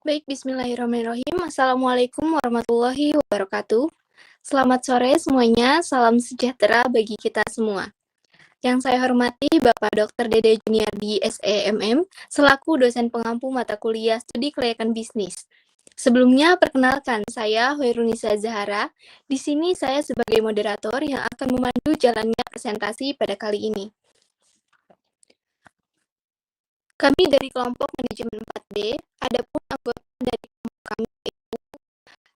Baik, bismillahirrahmanirrahim. Assalamualaikum warahmatullahi wabarakatuh. Selamat sore semuanya, salam sejahtera bagi kita semua. Yang saya hormati Bapak Dr. Dede Juniardi SEMM, selaku dosen pengampu mata kuliah studi kelayakan bisnis. Sebelumnya, perkenalkan saya Hoirunisa Zahara. Di sini saya sebagai moderator yang akan memandu jalannya presentasi pada kali ini. Kami dari kelompok manajemen 4B, adapun anggota dari kelompok kami yaitu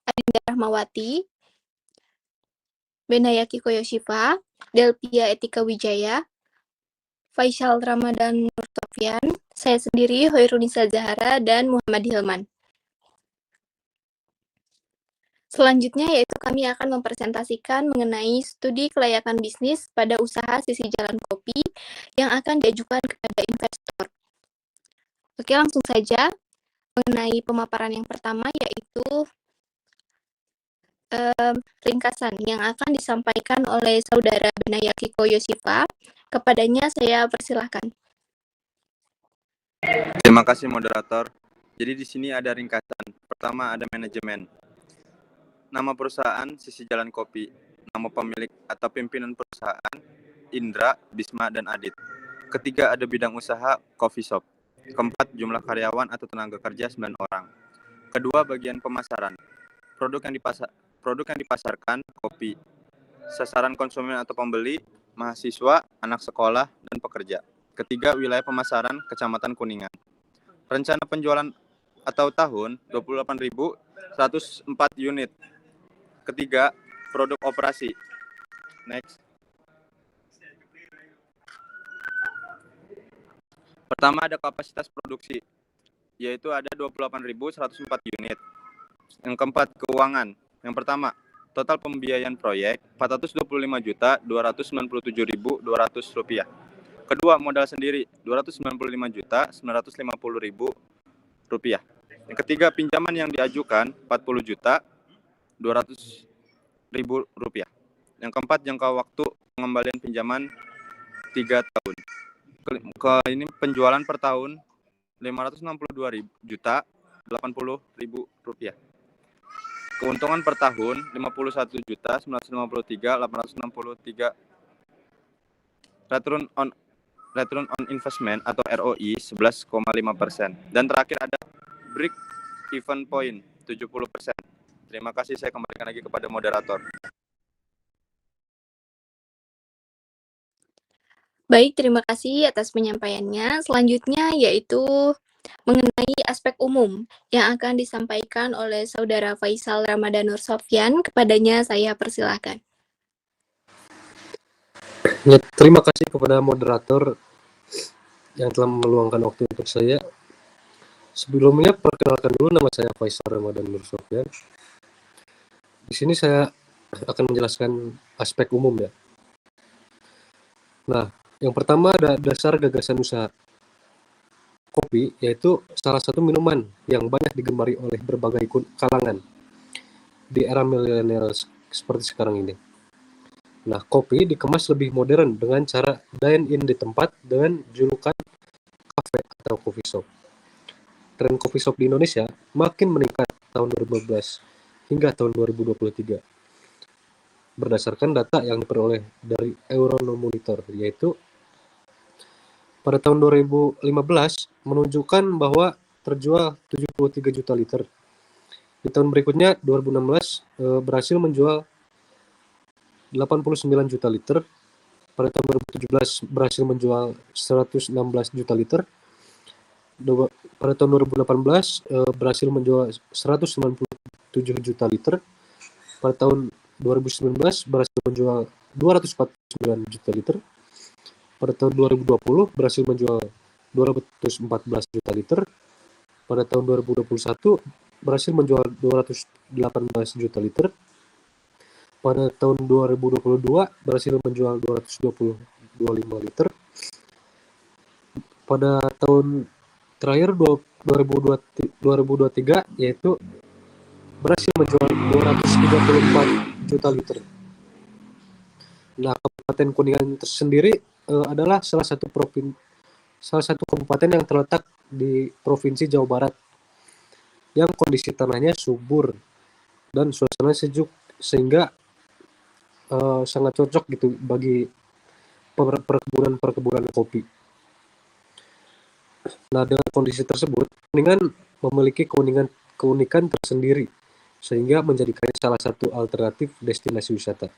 Adinda Rahmawati, Benayaki Koyoshifa, Delpia Etika Wijaya, Faisal Ramadan Nur Sofyan, saya sendiri Hoirunisa Zahara, dan Muhammad Hilman. Selanjutnya yaitu kami akan mempresentasikan mengenai studi kelayakan bisnis pada usaha sisi jalan kopi yang akan diajukan kepada investor. Oke, langsung saja mengenai pemaparan yang pertama yaitu ringkasan yang akan disampaikan oleh Saudara Benayaki Koyoshifa. Kepadanya saya persilahkan. Terima kasih moderator. Jadi di sini ada ringkasan. Pertama ada manajemen. Nama perusahaan Sisi Jalan Kopi. Nama pemilik atau pimpinan perusahaan Indra, Bisma, dan Adit. Ketiga ada bidang usaha coffee shop. Keempat jumlah karyawan atau tenaga kerja 9 orang. Kedua bagian pemasaran. Produk yang dipasarkan kopi. Sasaran konsumen atau pembeli mahasiswa, anak sekolah, dan pekerja. Ketiga wilayah pemasaran Kecamatan Kuningan. Rencana penjualan atau tahun 28.104 unit. Ketiga, produk operasi. Next. Pertama ada kapasitas produksi, yaitu ada 28.104 unit. Yang keempat, keuangan. Yang pertama, total pembiayaan proyek Rp425.297.200. Kedua, modal sendiri Rp295.950.000. Yang ketiga, pinjaman yang diajukan Rp40.200.000. Yang keempat, jangka waktu pengembalian pinjaman 3 tahun. Ini penjualan per tahun Rp562.080.000. Keuntungan per tahun Rp51.953.863. Return on investment atau ROI 11,5%. Dan terakhir ada break even point 70%. Terima kasih, saya kembalikan lagi kepada moderator. Baik, terima kasih atas penyampaiannya. Selanjutnya yaitu mengenai aspek umum yang akan disampaikan oleh Saudara Faisal Ramadan Nur Sofyan. Kepadanya saya persilahkan. Ya, terima kasih kepada moderator yang telah meluangkan waktu untuk saya. Sebelumnya perkenalkan dulu, nama saya Faisal Ramadan Nur Sofyan. Di sini saya akan menjelaskan aspek umum ya. Nah, yang pertama ada dasar gagasan usaha. Kopi yaitu salah satu minuman yang banyak digemari oleh berbagai kalangan di era milenial seperti sekarang ini. Nah, kopi dikemas lebih modern dengan cara dine-in di tempat dengan julukan cafe atau coffee shop. Tren coffee shop di Indonesia makin meningkat tahun 2015 hingga tahun 2023. Berdasarkan data yang diperoleh dari Euromonitor, yaitu pada tahun 2015 menunjukkan bahwa terjual 73 juta liter. Di tahun berikutnya 2016 berhasil menjual 89 juta liter. Pada tahun 2017 berhasil menjual 116 juta liter. Pada tahun 2018 berhasil menjual 197 juta liter. Pada tahun 2019 berhasil menjual 249 juta liter. Pada tahun 2020 berhasil menjual 214 juta liter. Pada tahun 2021 berhasil menjual 218 juta liter. Pada tahun 2022 berhasil menjual 225 liter. Pada tahun terakhir 2023 yaitu berhasil menjual 234 juta liter. Nah, Kabupaten Kuningan tersendiri adalah salah satu kabupaten yang terletak di Provinsi Jawa Barat. yang kondisi tanahnya subur dan suasana sejuk, sehingga sangat cocok gitu bagi perkebunan kopi. Nah, dengan kondisi tersebut, Kuningan memiliki keunikan tersendiri, sehingga menjadikannya salah satu alternatif destinasi wisata.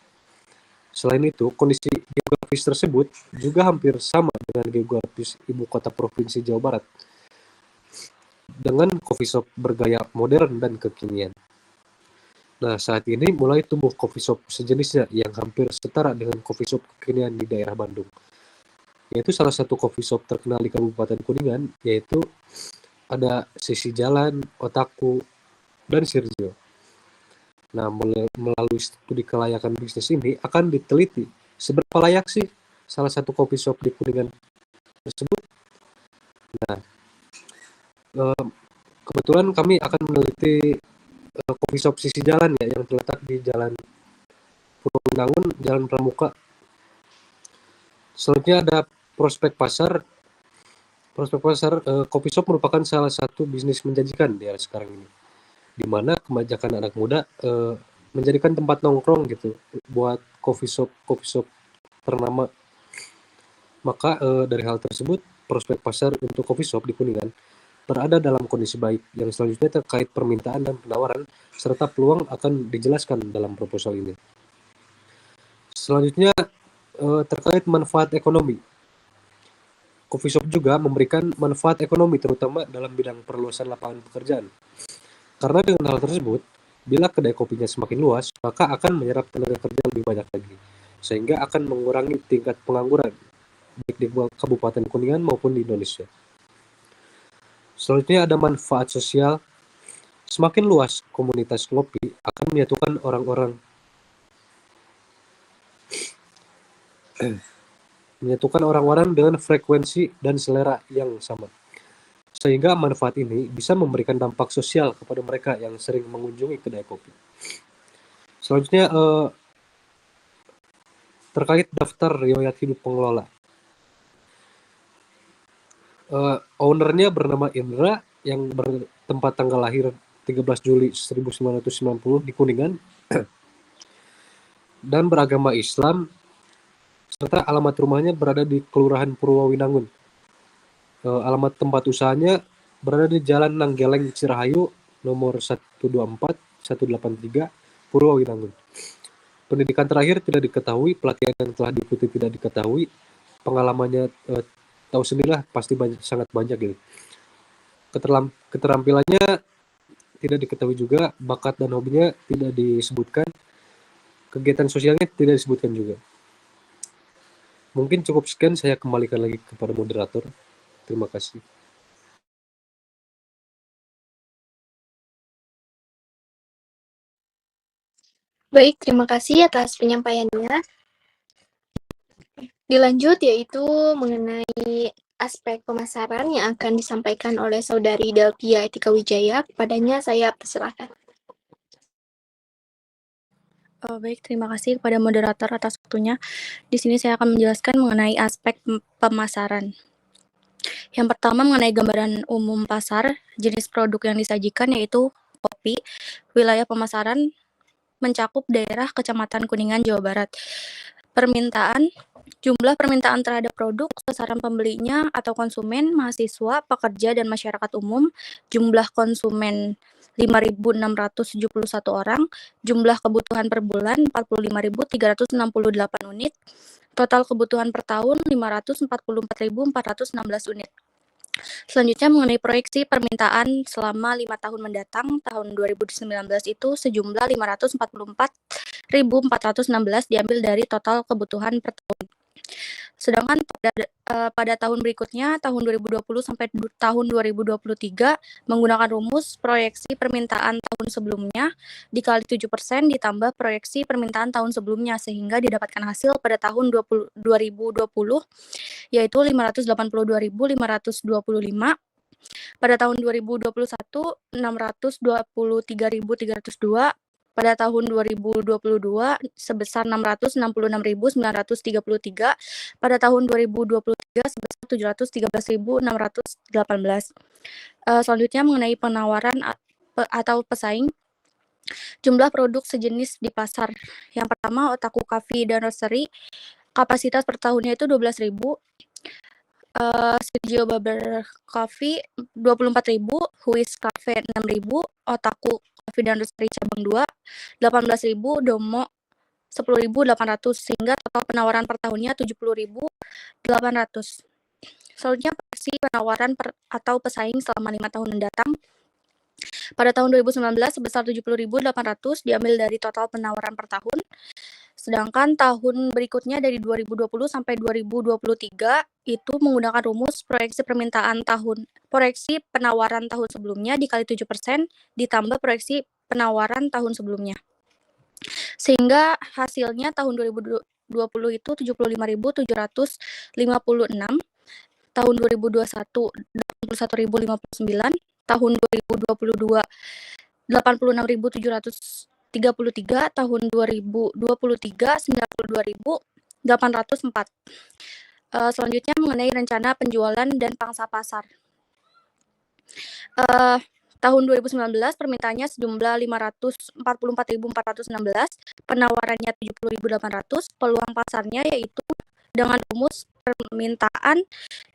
Selain itu, kondisi geografis tersebut juga hampir sama dengan geografis ibu kota provinsi Jawa Barat, dengan coffee shop bergaya modern dan kekinian. Nah, saat ini mulai tumbuh coffee shop sejenisnya yang hampir setara dengan coffee shop kekinian di daerah Bandung. Yaitu salah satu coffee shop terkenal di Kabupaten Kuningan, yaitu ada Sisi Jalan, Otaku, dan Sirjo. Nah, melalui studi kelayakan bisnis ini akan diteliti seberapa layak sih salah satu coffee shop di Kuningan tersebut. Nah, kebetulan kami akan meneliti coffee shop Sisi Jalan ya, yang terletak di Jalan Purwonangun, Jalan Pramuka. Selanjutnya ada prospek pasar. Coffee shop merupakan salah satu bisnis menjanjikan di era sekarang ini, di mana kebanyakan anak muda menjadikan tempat nongkrong gitu buat coffee shop ternama. Maka dari hal tersebut, prospek pasar untuk coffee shop di Kuningan berada dalam kondisi baik. Yang selanjutnya terkait permintaan dan penawaran serta peluang akan dijelaskan dalam proposal ini. Selanjutnya terkait manfaat ekonomi. Coffee shop juga memberikan manfaat ekonomi terutama dalam bidang perluasan lapangan pekerjaan. Karena dengan hal tersebut, bila kedai kopinya semakin luas, maka akan menyerap tenaga kerja lebih banyak lagi, sehingga akan mengurangi tingkat pengangguran baik di Kabupaten Kuningan maupun di Indonesia. Selanjutnya ada manfaat sosial. Semakin luas komunitas kopi akan menyatukan orang-orang dengan frekuensi dan selera yang sama. Sehingga manfaat ini bisa memberikan dampak sosial kepada mereka yang sering mengunjungi kedai kopi. Selanjutnya terkait daftar riwayat hidup pengelola. Ownernya bernama Indra yang bertempat tanggal lahir 13 Juli 1990 di Kuningan dan beragama Islam, serta alamat rumahnya berada di Kelurahan Purwowinangun. Alamat tempat usahanya berada di Jalan Nanggeleng Cirahayu nomor 124-183 Purwowinangun. Pendidikan terakhir tidak diketahui, pelatihan yang telah diikuti tidak diketahui, pengalamannya tahu sendirilah pasti sangat banyak gitu. Keterampilannya tidak diketahui juga, bakat dan hobinya tidak disebutkan, kegiatan sosialnya tidak disebutkan juga. Mungkin cukup sekian, saya kembalikan lagi kepada moderator. Terima kasih. Baik, terima kasih atas penyampaiannya. Dilanjut yaitu mengenai aspek pemasaran yang akan disampaikan oleh Saudari Delvia Etika Wijaya. Kepadanya saya persilakan. Baik, terima kasih kepada moderator atas waktunya. Di sini saya akan menjelaskan mengenai aspek pemasaran. Yang pertama mengenai gambaran umum pasar, jenis produk yang disajikan yaitu kopi. Wilayah pemasaran mencakup daerah Kecamatan Kuningan, Jawa Barat. Jumlah permintaan terhadap produk, sasaran pembelinya atau konsumen, mahasiswa, pekerja, dan masyarakat umum. Jumlah konsumen 5.671 orang, jumlah kebutuhan per bulan 45.368 unit, total kebutuhan per tahun 544.416 unit. Selanjutnya mengenai proyeksi permintaan selama 5 tahun mendatang, tahun 2019 itu sejumlah 544.416 diambil dari total kebutuhan per tahun. Sedangkan pada tahun berikutnya, tahun 2020 sampai tahun 2023, menggunakan rumus proyeksi permintaan tahun sebelumnya dikali 7% ditambah proyeksi permintaan tahun sebelumnya, sehingga didapatkan hasil pada tahun 2020 yaitu 582.525. Pada tahun 2021 623.302. Pada tahun 2022 sebesar 666.933, pada tahun 2023 sebesar 713.618. Selanjutnya mengenai penawaran atau pesaing. Jumlah produk sejenis di pasar. Yang pertama, Otaku Coffee dan Roastery. Kapasitas per tahunnya itu 12.000. Studio Barber Coffee 24.000, Huis Cafe 6.000, Otaku Coffee dan Roastery cabang 2 18.000, Domo 10.800, sehingga total penawaran per tahunnya 70.800. Selanjutnya versi penawaran atau pesaing selama 5 tahun mendatang. Pada tahun 2019 sebesar 70.800 diambil dari total penawaran per tahun. Sedangkan tahun berikutnya dari 2020 sampai 2023 itu menggunakan rumus proyeksi penawaran tahun sebelumnya dikali 7% ditambah proyeksi penawaran tahun sebelumnya. Sehingga hasilnya tahun 2020 itu 75.756, tahun 2021 81.059, tahun 2022 86.733, tahun 2023 92.804. Selanjutnya mengenai rencana penjualan dan pangsa pasar. Tahun 2019 permintaannya sejumlah 544.416, penawarannya 70.800, peluang pasarnya yaitu dengan rumus permintaan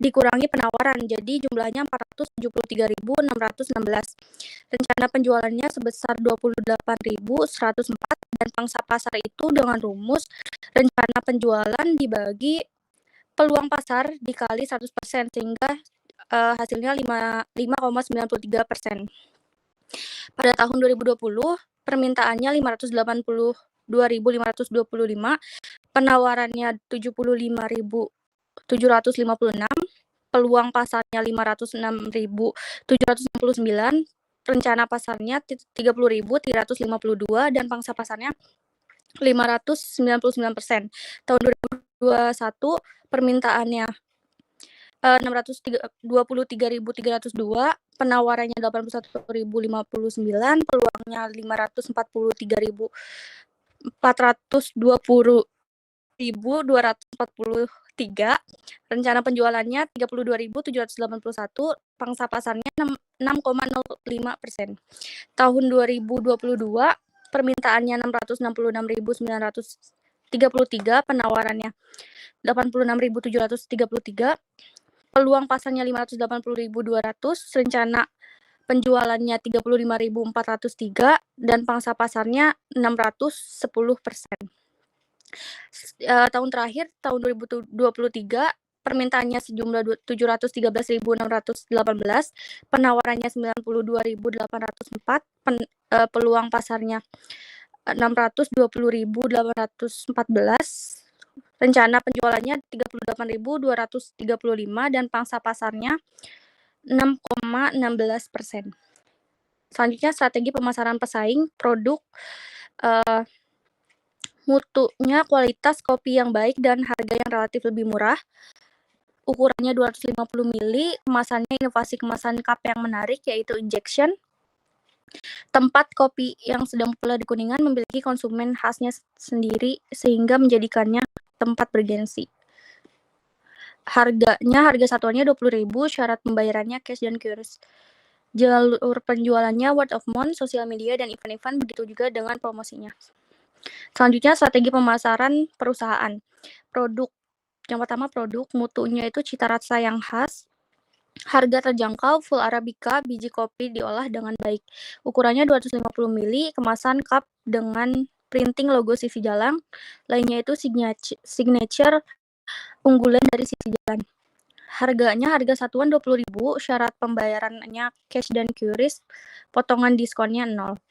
dikurangi penawaran, jadi jumlahnya 473.616. Rencana penjualannya sebesar 28.104 dan pangsa pasar itu dengan rumus rencana penjualan dibagi peluang pasar dikali 100%, sehingga hasilnya 5,93%. Pada tahun 2020 permintaannya 582.525, penawarannya 75.756, peluang pasarnya 506.769, rencana pasarnya 30.352 dan pangsa pasarnya 599%. Tahun 2021 permintaannya 623.302, penawarannya 81.059, peluangnya 543.420.243, rencana penjualannya 32.781, pangsa pasarnya 6,05%. Tahun 2022 permintaannya 666.933, penawarannya 86.733, peluang pasarnya 580.200, rencana penjualannya 35.403 dan pangsa pasarnya 610%. Tahun terakhir tahun 2023 permintaannya sejumlah 713.618, penawarannya 92.804, peluang pasarnya 620.814, rencana penjualannya 38.235 dan pangsa pasarnya 6,16%. Selanjutnya strategi pemasaran pesaing, produk mutunya kualitas kopi yang baik dan harga yang relatif lebih murah. Ukurannya 250 ml, kemasannya inovasi kemasan cup yang menarik yaitu injection. Tempat kopi yang sedang populer di Kuningan memiliki konsumen khasnya sendiri sehingga menjadikannya tempat bergensi. Harga satuannya 20.000, syarat pembayarannya cash dan QRIS. Jalur penjualannya word of mouth, sosial media, dan event-event, begitu juga dengan promosinya. Selanjutnya strategi pemasaran perusahaan. Produk. Yang pertama produk, mutunya itu cita rasa yang khas, harga terjangkau, full Arabica, biji kopi diolah dengan baik. Ukurannya 250 ml, kemasan cup dengan printing logo sisi jalan, lainnya itu signature unggulan dari sisi jalan. Harganya harga satuan 20.000, syarat pembayarannya cash dan QRIS, potongan diskonnya 0.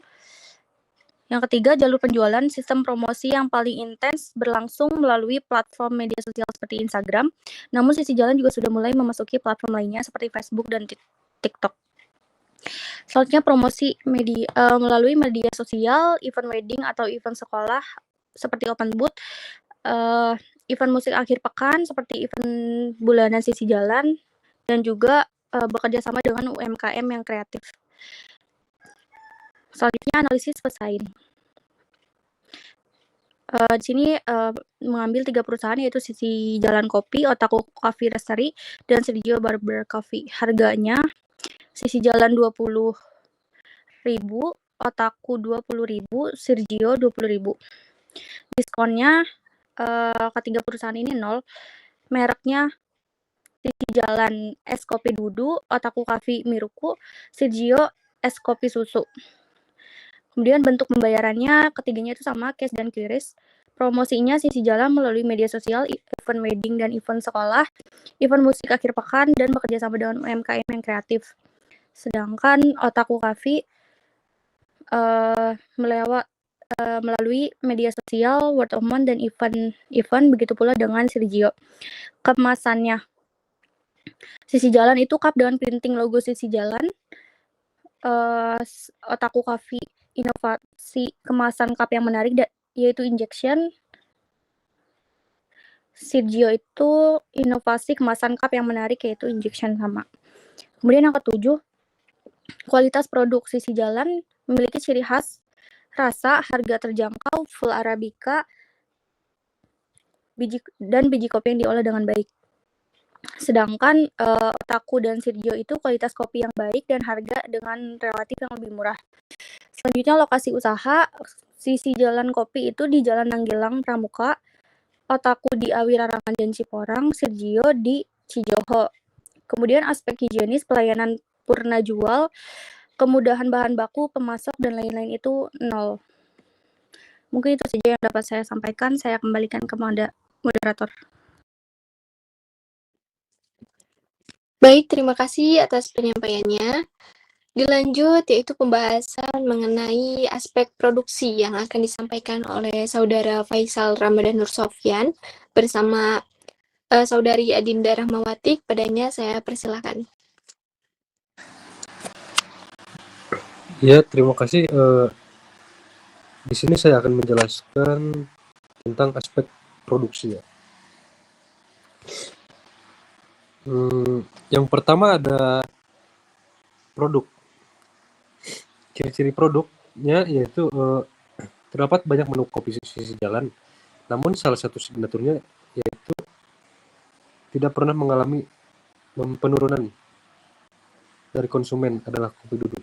Yang ketiga, jalur penjualan, sistem promosi yang paling intens berlangsung melalui platform media sosial seperti Instagram. Namun sisi jalan juga sudah mulai memasuki platform lainnya seperti Facebook dan TikTok. Selanjutnya promosi media melalui media sosial, event wedding atau event sekolah seperti open booth, event musik akhir pekan seperti event bulanan sisi jalan, dan juga bekerja sama dengan UMKM yang kreatif. Selanjutnya analisis pesaing. Di sini mengambil 3 perusahaan yaitu Sisi Jalan Kopi, Otaku Coffee Roastery, dan Studio Barber Coffee. Harganya Sisi Jalan 20.000, ribu, Otaku 20.000, Sirgio 20.000. Diskonnya ketiga perusahaan ini 0. Mereknya Sisi Jalan es kopi Dudu, Otaku Coffee Miruku, Sirgio es kopi susu. Kemudian bentuk pembayarannya ketiganya itu sama, cash dan QRIS. Promosinya Sisi Jalan melalui media sosial, event wedding dan event sekolah, event musik akhir pekan, dan bekerja sama dengan UMKM yang kreatif. Sedangkan Otaku Coffee melalui media sosial, word of mouth, dan event, begitu pula dengan Sirgio. Kemasannya Sisi Jalan itu cup dengan printing logo Sisi Jalan. Otaku Coffee inovasi kemasan cup yang menarik yaitu injection. Sirgio itu inovasi kemasan cup yang menarik yaitu injection sama. Kemudian yang ketujuh, kualitas produk Sisi Jalan memiliki ciri khas, rasa, harga terjangkau, full arabica, biji kopi yang diolah dengan baik. Sedangkan Otaku dan Sirgio itu kualitas kopi yang baik dan harga dengan relatif yang lebih murah. Selanjutnya lokasi usaha, Sisi Jalan Kopi itu di Jalan Nanggelang Pramuka, Otaku di Awirarangan dan Ciporang, Sirgio di Cijoho. Kemudian aspek higienis, pelayanan purna jual, kemudahan bahan baku, pemasok, dan lain-lain itu 0. Mungkin itu saja yang dapat saya sampaikan. Saya kembalikan ke moderator. Baik, terima kasih atas penyampaiannya. Dilanjut yaitu pembahasan mengenai aspek produksi yang akan disampaikan oleh Saudara Faisal Ramadan Nur Sofyan bersama Saudari Adinda Rahmawati. Kepadanya saya persilakan. Ya, terima kasih. Di sini saya akan menjelaskan tentang aspek produksi ya. Yang pertama ada produk. Ciri-ciri produknya yaitu terdapat banyak menu kopi Sisi Jalan, namun salah satu signaturnya yaitu tidak pernah mengalami penurunan dari konsumen adalah kopi Dudu.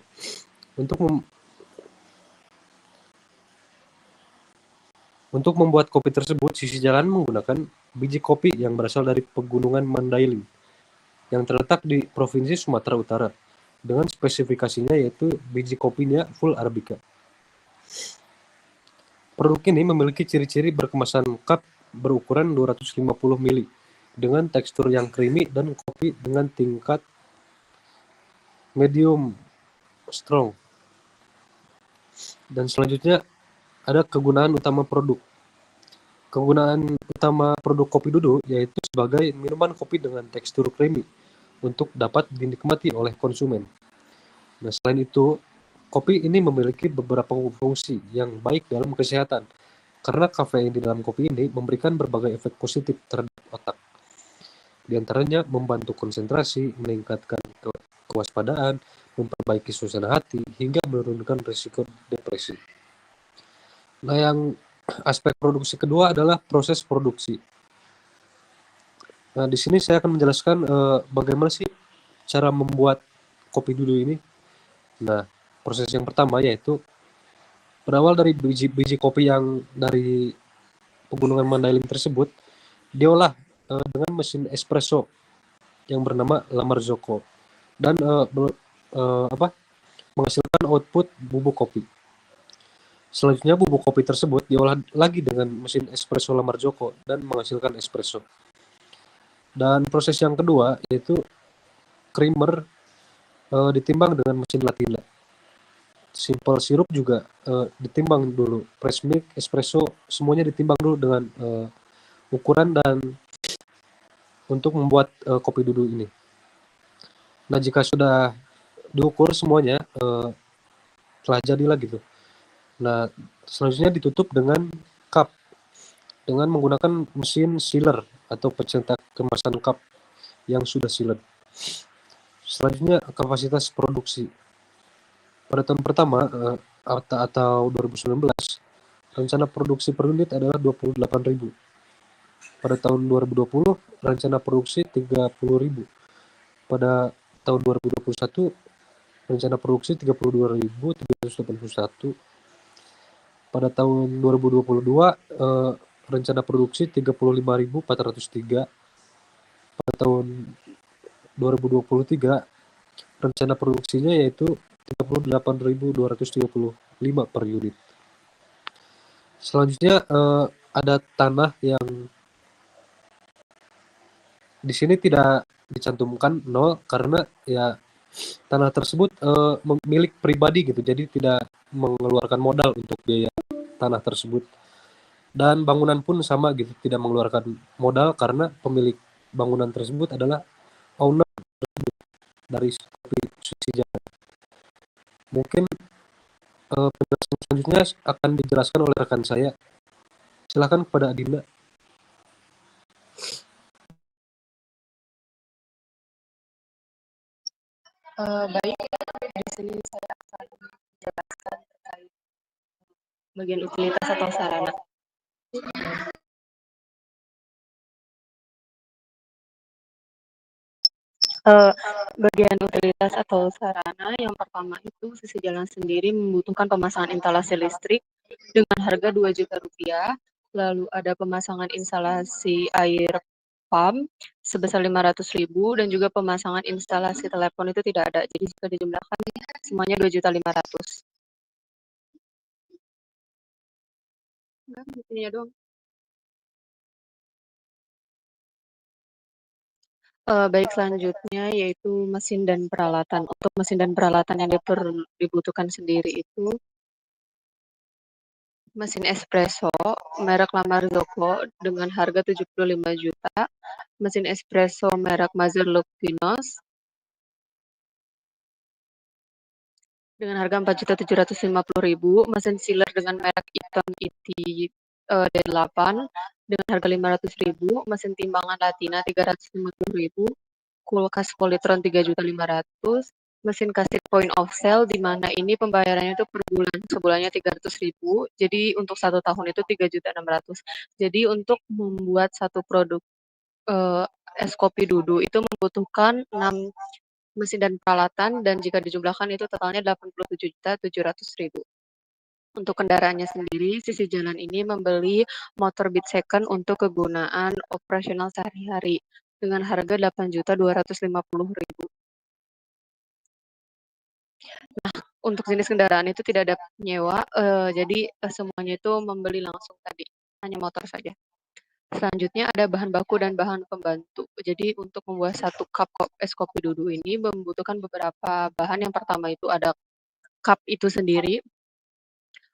Untuk membuat kopi tersebut, Sisi Jalan menggunakan biji kopi yang berasal dari Pegunungan Mandailing yang terletak di Provinsi Sumatera Utara dengan spesifikasinya yaitu biji kopinya full arabica. Produk ini memiliki ciri-ciri berkemasan cup berukuran 250 ml dengan tekstur yang creamy dan kopi dengan tingkat medium strong. Dan selanjutnya ada kegunaan utama produk. Kegunaan utama produk kopi Dudu yaitu sebagai minuman kopi dengan tekstur creamy untuk dapat dinikmati oleh konsumen. Nah, selain itu, kopi ini memiliki beberapa fungsi yang baik dalam kesehatan karena kafein di dalam kopi ini memberikan berbagai efek positif terhadap otak. Di antaranya membantu konsentrasi, meningkatkan kewaspadaan, memperbaiki suasana hati, hingga menurunkan risiko depresi. Nah, yang aspek produksi kedua adalah proses produksi. Nah, di sini saya akan menjelaskan bagaimana sih cara membuat kopi Dudu ini. Nah, proses yang pertama yaitu berawal dari biji kopi yang dari Pegunungan Mandailing tersebut diolah dengan mesin espresso yang bernama La Marzocco dan menghasilkan output bubuk kopi. Selanjutnya bubuk kopi tersebut diolah lagi dengan mesin espresso La Marzocco dan menghasilkan espresso. Dan proses yang kedua yaitu creamer ditimbang dengan mesin Latina. Simple sirup juga ditimbang dulu. Fresh milk, espresso semuanya ditimbang dulu dengan ukuran dan untuk membuat kopi Dudu ini. Nah, jika sudah diukur semuanya telah jadilah gitu. Nah, selanjutnya ditutup dengan cup dengan menggunakan mesin sealer atau pencetak kemasan cup yang sudah sealed. Selanjutnya kapasitas produksi. Pada tahun pertama atau 2019, rencana produksi per unit adalah 28.000. Pada tahun 2020, rencana produksi 30.000. Pada tahun 2021, rencana produksi 32.381. Pada tahun 2022 rencana produksi 35.403. Pada tahun 2023 rencana produksinya yaitu 38.235 per unit. Selanjutnya ada tanah yang di sini tidak dicantumkan 0 karena ya tanah tersebut milik pribadi gitu, jadi tidak mengeluarkan modal untuk biaya tanah tersebut. Dan bangunan pun sama gitu, tidak mengeluarkan modal karena pemilik bangunan tersebut adalah owner dari Susi Jalan. Mungkin penjelasan selanjutnya akan dijelaskan oleh rekan saya. Silakan kepada Adinda. Baik, di sini saya akan menjelaskan terkait bagian utilitas atau sarana. Bagian utilitas atau sarana yang pertama itu sisi jalan sendiri membutuhkan pemasangan instalasi listrik dengan harga Rp2.000.000, lalu ada pemasangan instalasi air pump sebesar Rp500.000 dan juga pemasangan instalasi telepon itu tidak ada. Jadi jika dijumlahkan semuanya Rp2.500.000. Enggak, begininya doang. Baik, selanjutnya yaitu mesin dan peralatan. Untuk mesin dan peralatan yang dibutuhkan sendiri itu mesin espresso merek La Marzocco dengan harga 75 juta, mesin espresso merek Maser Lupinos dengan harga 4.750.000, mesin chiller dengan merek Eaton ET8 dengan harga 500.000, mesin timbangan Latina 350.000, kulkas Polytron 3.500.000, mesin kasir point of sale di mana ini pembayarannya itu per bulan, sebulannya 300.000, jadi untuk 1 tahun itu 3.600.000. Jadi untuk membuat satu produk es kopi Dudu itu membutuhkan 6 mesin dan peralatan, dan jika dijumlahkan itu totalnya 87.700.000. Untuk kendaraannya sendiri, sisi jalan ini membeli motor Beat Second untuk kegunaan operasional sehari-hari dengan harga 8.250.000. Nah, untuk jenis kendaraan itu tidak ada nyewa, jadi semuanya itu membeli langsung tadi, hanya motor saja. Selanjutnya ada bahan baku dan bahan pembantu. Jadi untuk membuat satu cup es kopi Dudu ini membutuhkan beberapa bahan. Yang pertama itu ada cup itu sendiri.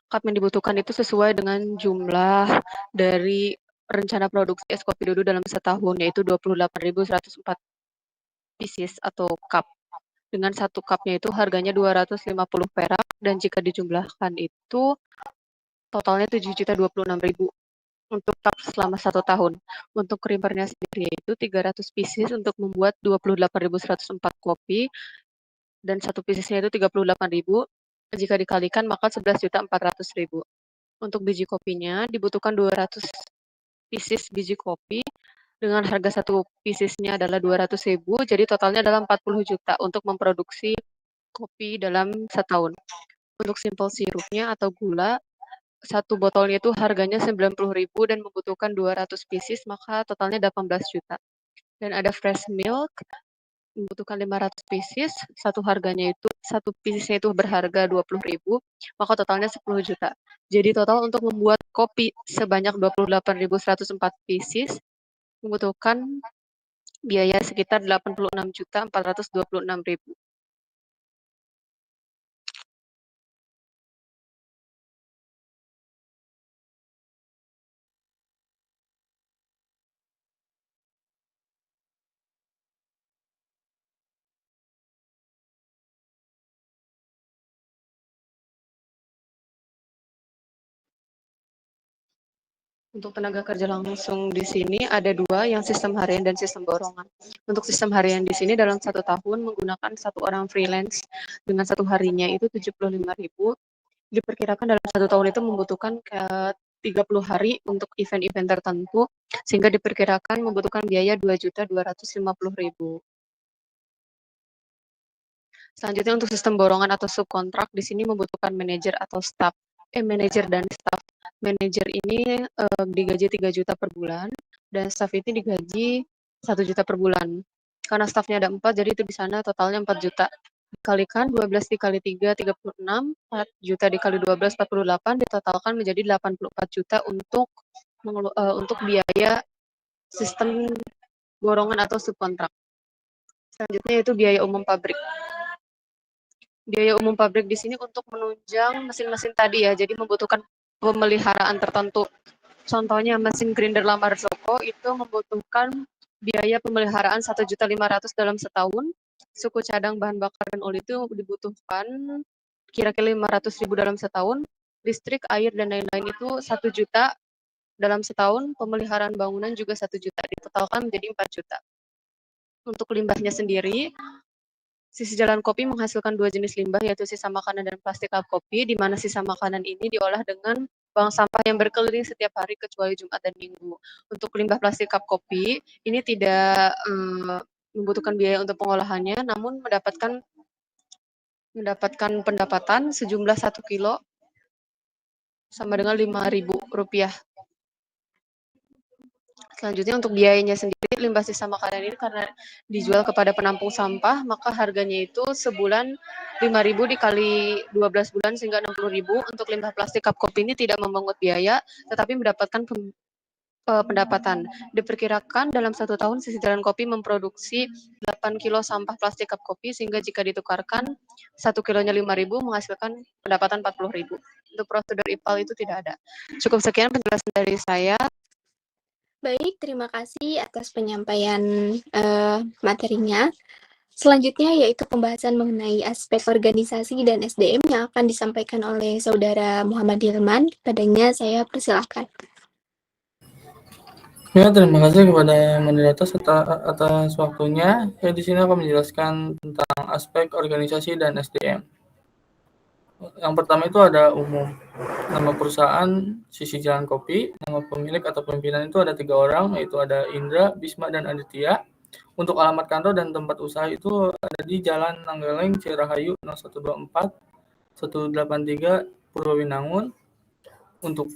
Cup yang dibutuhkan itu sesuai dengan jumlah dari rencana produksi es kopi Dudu dalam setahun, yaitu 28.104 pieces atau cup. Dengan satu cupnya itu harganya 250 perak, dan jika dijumlahkan itu totalnya 7.026.000 untuk cup selama 1 tahun. Untuk creamernya sendiri yaitu 300 pieces untuk membuat 28.104 kopi, dan satu piecesnya itu 38.000. Jika dikalikan maka 11.400.000. Untuk biji kopinya dibutuhkan 200 pieces biji kopi dengan harga satu piecesnya adalah 200.000, jadi totalnya adalah 40 juta untuk memproduksi kopi dalam setahun. Untuk simple sirupnya atau gula, satu botolnya itu harganya 90.000 dan membutuhkan 200 pieces, maka totalnya 18 juta. Dan ada fresh milk, membutuhkan 500 pieces, satu piecesnya itu berharga 20.000, maka totalnya 10 juta. Jadi total untuk membuat kopi sebanyak 28.104 pieces membutuhkan biaya sekitar 86.426.000. Untuk tenaga kerja langsung di sini ada 2, yang sistem harian dan sistem borongan. Untuk sistem harian di sini dalam 1 tahun menggunakan 1 orang freelance dengan 1 harinya itu 75.000. Diperkirakan dalam 1 tahun itu membutuhkan 30 hari untuk event-event tertentu, sehingga diperkirakan membutuhkan biaya 2.250.000. Selanjutnya untuk sistem borongan atau subkontrak, di sini membutuhkan manajer atau staff. Manajer dan staff. Manajer ini digaji 3 juta per bulan, dan staff ini digaji 1 juta per bulan. Karena staffnya ada 4, jadi itu di sana totalnya 4 juta. Dikalikan 12 dikali 3, 36, 4 juta dikali 12, 48, ditotalkan menjadi 84 juta untuk biaya sistem borongan atau subkontrak. Selanjutnya yaitu biaya umum pabrik. Biaya umum pabrik di sini untuk menunjang mesin-mesin tadi ya, jadi membutuhkan pemeliharaan tertentu. Contohnya mesin grinder Lamar Zoko itu membutuhkan biaya pemeliharaan 1.500.000 dalam setahun. Suku cadang bahan bakar dan oli itu dibutuhkan kira-kira 500.000 dalam setahun. Listrik, air, dan lain-lain itu 1 juta dalam setahun. Pemeliharaan bangunan juga 1 juta. Ditotalkan menjadi 4 juta. Untuk limbahnya sendiri, sisi jalan kopi menghasilkan 2 jenis limbah, yaitu sisa makanan dan plastik cup kopi, di mana sisa makanan ini diolah dengan buang sampah yang berkeliling setiap hari kecuali Jumat dan Minggu. Untuk limbah plastik cup kopi, ini tidak membutuhkan biaya untuk pengolahannya, namun mendapatkan pendapatan sejumlah 1 kilo sama dengan Rp5.000. Selanjutnya untuk biayanya sendiri, limbah sisa makanan ini karena dijual kepada penampung sampah, maka harganya itu sebulan 5.000 dikali 12 bulan sehingga 60.000. Untuk limbah plastik cup kopi ini tidak memungut biaya, tetapi mendapatkan pendapatan. Diperkirakan dalam 1 tahun Sisi Jalan Kopi memproduksi 8 kilo sampah plastik cup kopi, sehingga jika ditukarkan 1 kilonya 5.000 menghasilkan pendapatan 40.000. Untuk prosedur IPAL itu tidak ada. Cukup sekian penjelasan dari saya. Baik, terima kasih atas penyampaian materinya. Selanjutnya yaitu pembahasan mengenai aspek organisasi dan SDM yang akan disampaikan oleh Saudara Muhammad Hilman. Padanya saya persilahkan. Ya, terima kasih kepada moderator atas waktunya. Saya di sini akan menjelaskan tentang aspek organisasi dan SDM. Yang pertama itu ada umum. Nama perusahaan Sisi Jalan Kopi, nama pemilik atau pimpinan itu ada 3 orang, yaitu ada Indra, Bisma, dan Aditya. Untuk alamat kantor dan tempat usaha itu ada di Jalan Nanggeleng, Cirahayu 0124 183 Purwawinangun. Untuk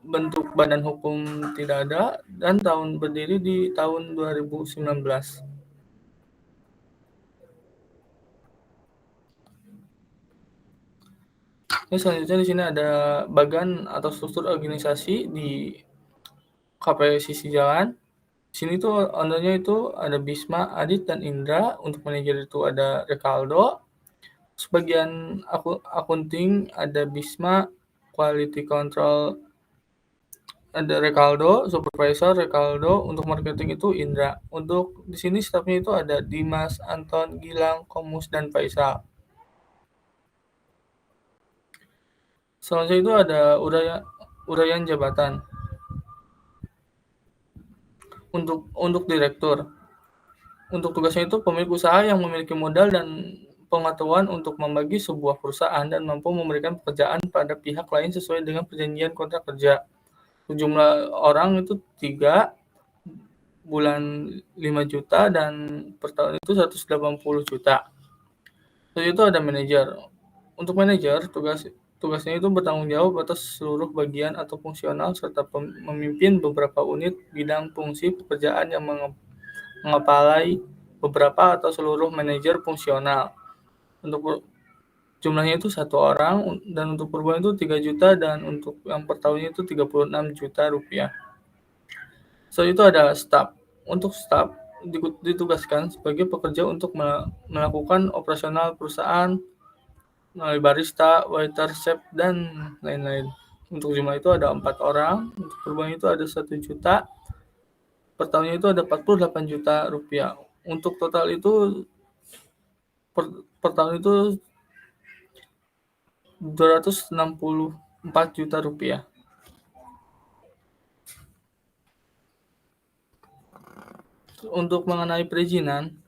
bentuk badan hukum tidak ada, dan tahun berdiri di tahun 2019. Ini selanjutnya di sini ada bagan atau struktur organisasi di KP Sisi Jalan. Di sini tuh ownernya itu ada Bisma, Adit, dan Indra. Untuk manajer itu ada Rekaldo. Sebagian akunting ada Bisma, quality control ada Rekaldo, supervisor Rekaldo, untuk marketing itu Indra. Untuk di sini stafnya itu ada Dimas, Anton, Gilang, Komus, dan Faisal. Selanjutnya itu ada uraian jabatan. Untuk direktur. Untuk tugasnya itu pemilik usaha yang memiliki modal dan pengetahuan untuk membagi sebuah perusahaan dan mampu memberikan pekerjaan pada pihak lain sesuai dengan perjanjian kontrak kerja. Jumlah orang itu 3, bulan 5 juta, dan per tahun itu 180 juta. Terus itu ada manajer. Untuk manajer, tugasnya itu bertanggung jawab atas seluruh bagian atau fungsional serta memimpin beberapa unit bidang fungsi pekerjaan yang mengepalai beberapa atau seluruh manajer fungsional. Untuk jumlahnya itu 1 orang, dan untuk per bulan itu 3 juta, dan untuk yang per tahunnya itu 36 juta rupiah. Itu ada staff. Untuk staff ditugaskan sebagai pekerja untuk melakukan operasional perusahaan melalui barista, waiter, chef, dan lain-lain. Untuk jumlah itu ada 4 orang, untuk per bulan itu ada 1 juta, per tahunnya itu ada 48 juta rupiah. Untuk total itu per tahun itu 264 juta rupiah. Untuk mengenai perizinan,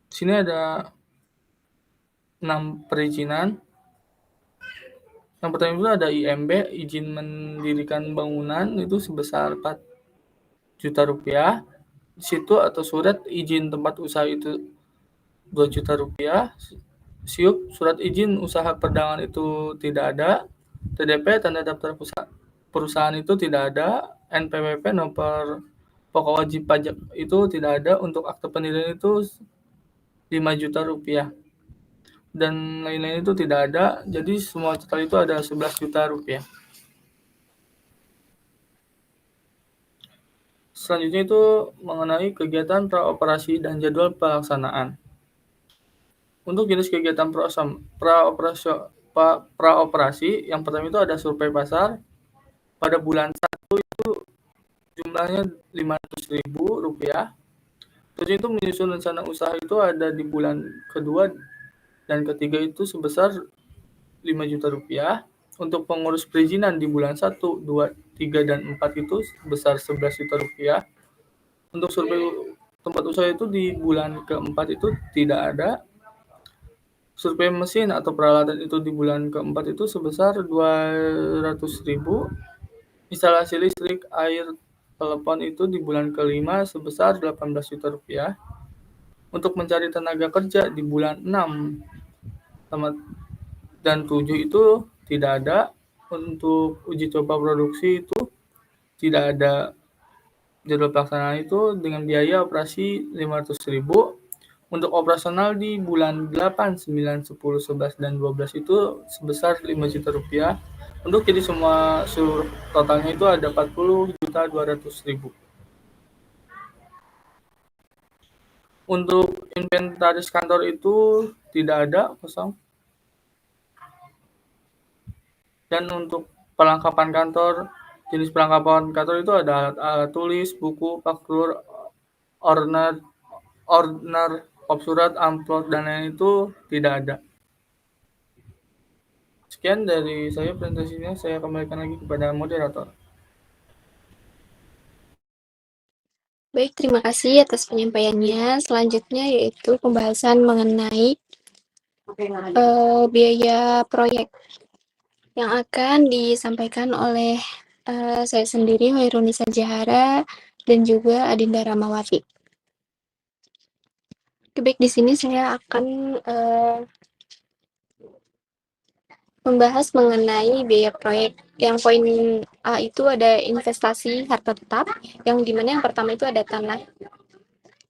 di sini ada 6 perizinan. Yang pertama itu ada IMB, izin mendirikan bangunan, itu sebesar 4 juta rupiah. Di situ atau surat izin tempat usaha itu Rp2 juta. SIUP, surat izin usaha perdagangan itu tidak ada. TDP, tanda daftar perusahaan itu tidak ada. NPWP, nomor pokok wajib pajak itu tidak ada. Untuk akte pendirian itu Rp5 juta. Dan lain-lain itu tidak ada. Jadi semua total itu ada Rp11 juta. Selanjutnya itu mengenai kegiatan praoperasi dan jadwal pelaksanaan. Untuk jenis kegiatan praoperasi, yang pertama itu ada survei pasar. Pada bulan 1 itu jumlahnya Rp500.000. Terus itu menyusun rencana usaha itu ada di bulan kedua dan ketiga itu sebesar Rp5 juta. Untuk pengurus perizinan di bulan 1, 2, 3, dan 4 itu sebesar Rp11 juta. Untuk survei tempat usaha itu di bulan keempat itu tidak ada. Survei mesin atau peralatan itu di bulan keempat itu sebesar Rp200.000. Instalasi listrik, air, telepon itu di bulan kelima sebesar Rp18 juta. Untuk mencari tenaga kerja di bulan 6 dan 7 itu tidak ada. Untuk uji coba produksi itu tidak ada. Jadwal pelaksanaan itu dengan biaya operasi Rp500.000. Untuk operasional di bulan 8, 9, 10, 11, dan 12 itu sebesar Rp5 juta. Untuk jadi semua seluruh totalnya itu ada Rp40.200.000. Untuk inventaris kantor itu tidak ada, kosong. Dan untuk perlengkapan kantor, jenis perlengkapan kantor itu ada alat tulis, buku, faktur, order, kop surat, amplop, dan lain itu tidak ada. Sekian dari saya presentasinya, saya kembalikan lagi kepada moderator. Baik, terima kasih atas penyampaiannya. Selanjutnya yaitu pembahasan mengenai biaya proyek yang akan disampaikan oleh saya sendiri, Hoirunisa Jahara, dan juga Adinda Ramawati. Baik, di sini saya akan membahas mengenai biaya proyek. Yang poin A itu ada investasi harta tetap, yang dimana yang pertama itu ada tanah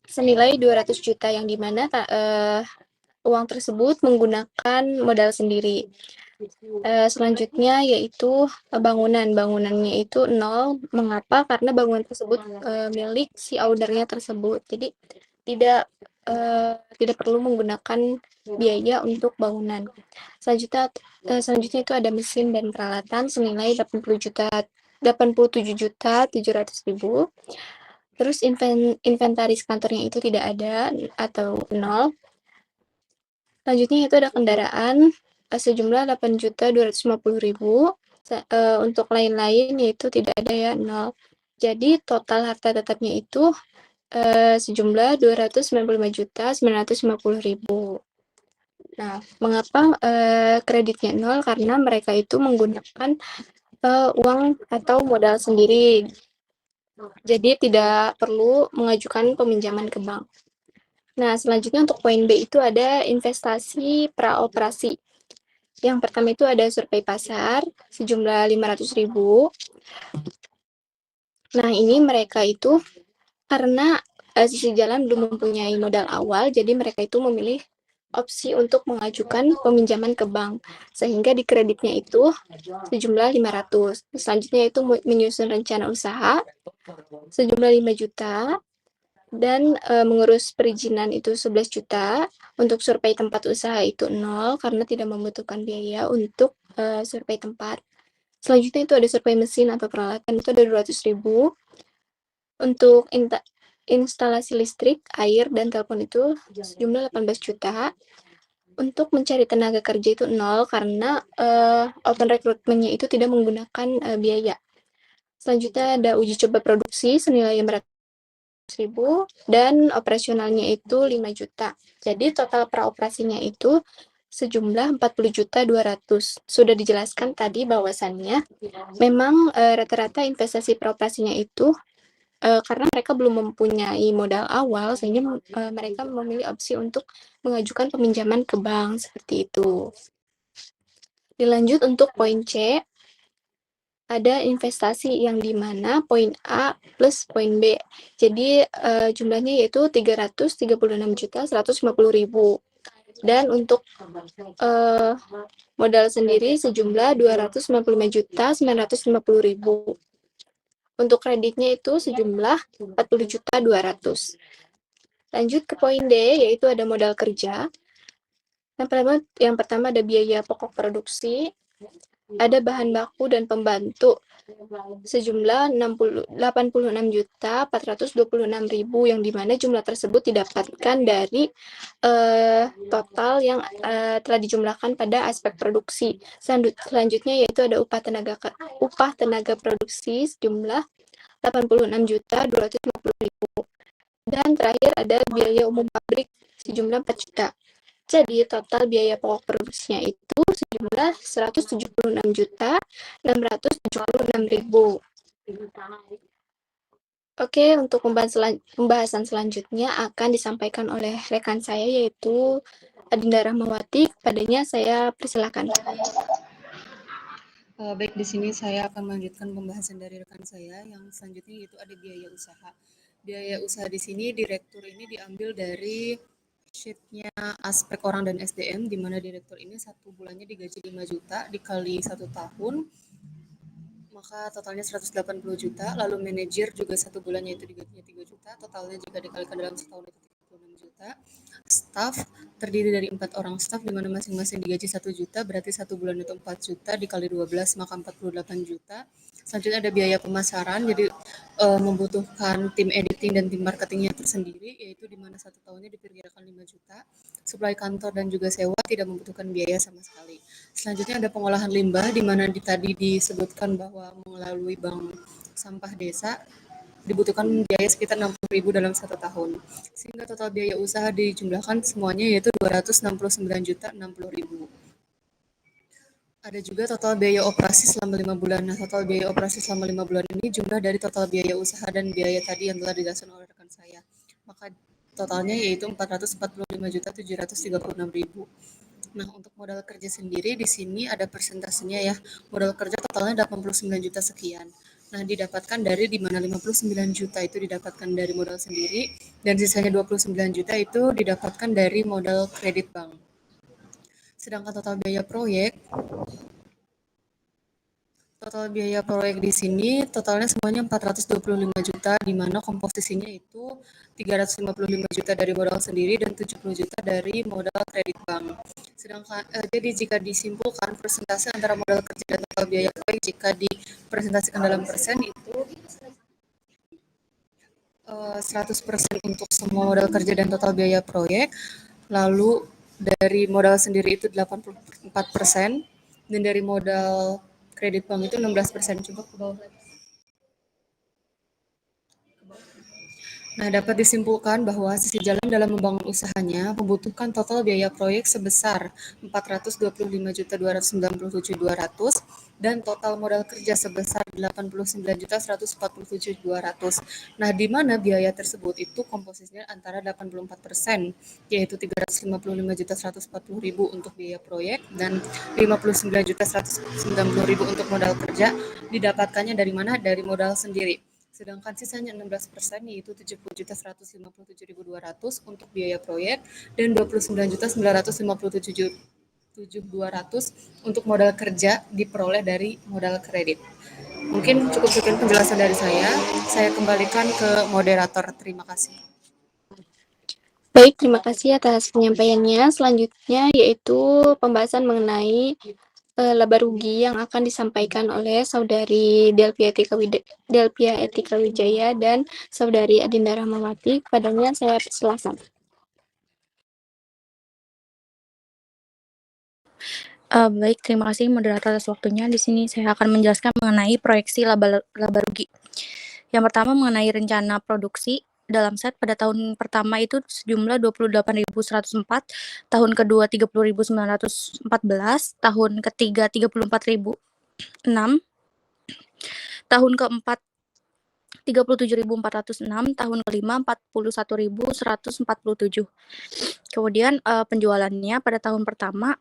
senilai 200 juta, yang dimana uang tersebut menggunakan modal sendiri. Selanjutnya yaitu bangunannya itu 0. Mengapa? Karena bangunan tersebut milik si ownernya tersebut, jadi tidak perlu menggunakan biaya untuk bangunan. Selanjutnya itu ada mesin dan peralatan senilai 87.700.000. Terus inventaris kantornya itu tidak ada atau 0. Selanjutnya itu ada kendaraan sejumlah 8.250.000. Untuk lain-lain yaitu tidak ada ya, 0. Jadi total harta tetapnya itu sejumlah 295.950.000. Nah, mengapa kreditnya 0? Karena mereka itu menggunakan uang atau modal sendiri. Jadi tidak perlu mengajukan peminjaman ke bank. Nah, selanjutnya untuk poin B itu ada investasi praoperasi. Yang pertama itu ada survei pasar sejumlah 500.000. Nah, ini mereka itu karena sisi jalan belum mempunyai modal awal, jadi mereka itu memilih opsi untuk mengajukan peminjaman ke bank, sehingga di kreditnya itu sejumlah 500. Selanjutnya itu menyusun rencana usaha sejumlah 5 juta, dan mengurus perizinan itu 11 juta. Untuk survei tempat usaha itu 0, karena tidak membutuhkan biaya untuk survei tempat. Selanjutnya itu ada survei mesin atau peralatan, itu ada 200.000. Untuk instalasi listrik, air, dan telepon itu sejumlah 18 juta. Untuk mencari tenaga kerja itu 0, karena open recruitment-nya itu tidak menggunakan biaya. Selanjutnya ada uji coba produksi senilai 500.000, dan operasionalnya itu 5 juta. Jadi total praoperasinya itu sejumlah 40.200.000. Sudah dijelaskan tadi bahwasannya memang rata-rata investasi praoperasinya itu karena mereka belum mempunyai modal awal sehingga mereka memilih opsi untuk mengajukan peminjaman ke bank seperti itu. Dilanjut untuk poin C, ada investasi yang di mana poin A plus poin B. Jadi jumlahnya yaitu 336.150.000. Dan untuk modal sendiri sejumlah 295.950.000. Untuk kreditnya itu sejumlah 40.200. Lanjut ke poin D, yaitu ada modal kerja. Yang pertama ada biaya pokok produksi, ada bahan baku dan pembantu sejumlah 86.426.000 yang dimana jumlah tersebut didapatkan dari total yang telah dijumlahkan pada aspek produksi. Selanjutnya yaitu ada upah tenaga produksi sejumlah 86.250.000. Dan terakhir ada biaya umum pabrik sejumlah 4 juta. Jadi total biaya pokok produksinya itu sejumlah 176.676.000. Oke, untuk pembahasan selanjutnya akan disampaikan oleh rekan saya yaitu Adinda Rahmawati. Kepadanya saya persilakan. Baik, di sini saya akan melanjutkan pembahasan dari rekan saya yang selanjutnya yaitu ada biaya usaha. Biaya usaha di sini direktur ini diambil dari sheet-nya aspek orang dan SDM, di mana direktur ini 1 bulannya digaji 5 juta dikali 1 tahun, maka totalnya 180 juta. Lalu manajer juga 1 bulannya itu digajinya 3 juta, totalnya jika dikalikan dalam setahun itu 36 juta. Staff terdiri dari 4 orang staff, di mana masing-masing digaji 1 juta, berarti 1 bulan itu 4 juta dikali 12 maka 48 juta. Selanjutnya ada biaya pemasaran, jadi membutuhkan tim editing dan tim marketingnya tersendiri, yaitu di mana 1 tahunnya diperkirakan 5 juta. Suplai kantor dan juga sewa tidak membutuhkan biaya sama sekali. Selanjutnya ada pengolahan limbah, di mana tadi disebutkan bahwa melalui bank sampah desa dibutuhkan biaya sekitar 60.000 dalam 1 tahun. Sehingga total biaya usaha dijumlahkan semuanya yaitu 269.060.000. Ada juga total biaya operasi selama 5 bulan. Nah, total biaya operasi selama 5 bulan ini jumlah dari total biaya usaha dan biaya tadi yang telah dijelaskan oleh rekan saya. Maka totalnya yaitu 445.736.000. Nah, untuk modal kerja sendiri di sini ada persentasenya ya. Modal kerja totalnya 89 juta sekian. Nah, didapatkan dari di mana 59 juta itu didapatkan dari modal sendiri dan sisanya 29 juta itu didapatkan dari modal kredit bank. Sedangkan total biaya proyek di sini totalnya semuanya 425 juta, di mana komposisinya itu 355 juta dari modal sendiri dan 70 juta dari modal kredit bank. Sedangkan jadi jika disimpulkan persentase antara modal kerja dan total biaya proyek jika dipresentasikan dalam persen itu 100% untuk semua modal kerja dan total biaya proyek. Lalu dari modal sendiri itu 84% dan dari modal kredit bank itu 16%. Coba ke bawah lagi. Nah, dapat disimpulkan bahwa sisi jalan dalam membangun usahanya membutuhkan total biaya proyek sebesar 425.297.200 dan total modal kerja sebesar 89.147.200. Nah, di mana biaya tersebut itu komposisinya antara 84%, yaitu 355.140.000 untuk biaya proyek dan 59.190.000 untuk modal kerja. Didapatkannya dari mana? Dari modal sendiri. Sedangkan sisanya 16% yaitu 70.157.200 untuk biaya proyek dan 29.957.200 untuk modal kerja diperoleh dari modal kredit. Mungkin cukup sekian penjelasan dari saya. Saya kembalikan ke moderator. Terima kasih. Baik, terima kasih atas penyampaiannya. Selanjutnya yaitu pembahasan mengenai laba rugi yang akan disampaikan oleh Saudari Delvia Etika Wijaya dan Saudari Adinda Rahmawati. Kepadanya saya persilakan. Baik, terima kasih moderator atas waktunya. Di sini saya akan menjelaskan mengenai proyeksi laba rugi. Yang pertama mengenai rencana produksi dalam set pada tahun pertama itu sejumlah 28.104, tahun kedua 30.914, tahun ketiga 34.006, tahun keempat 37.406, tahun kelima 41.147. Kemudian penjualannya pada tahun pertama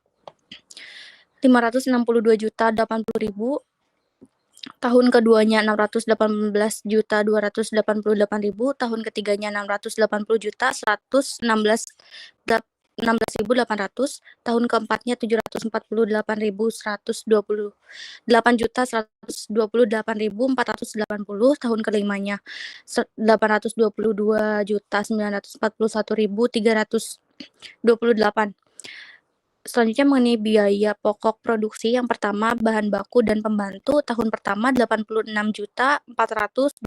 562.080.000, tahun keduanya 618.288.000, tahun ketiganya 680.116.800, tahun keempatnya 748.128.480, tahun kelimanya 822.941.328. Selanjutnya mengenai biaya pokok produksi, yang pertama bahan baku dan pembantu, tahun pertama 86.426.000,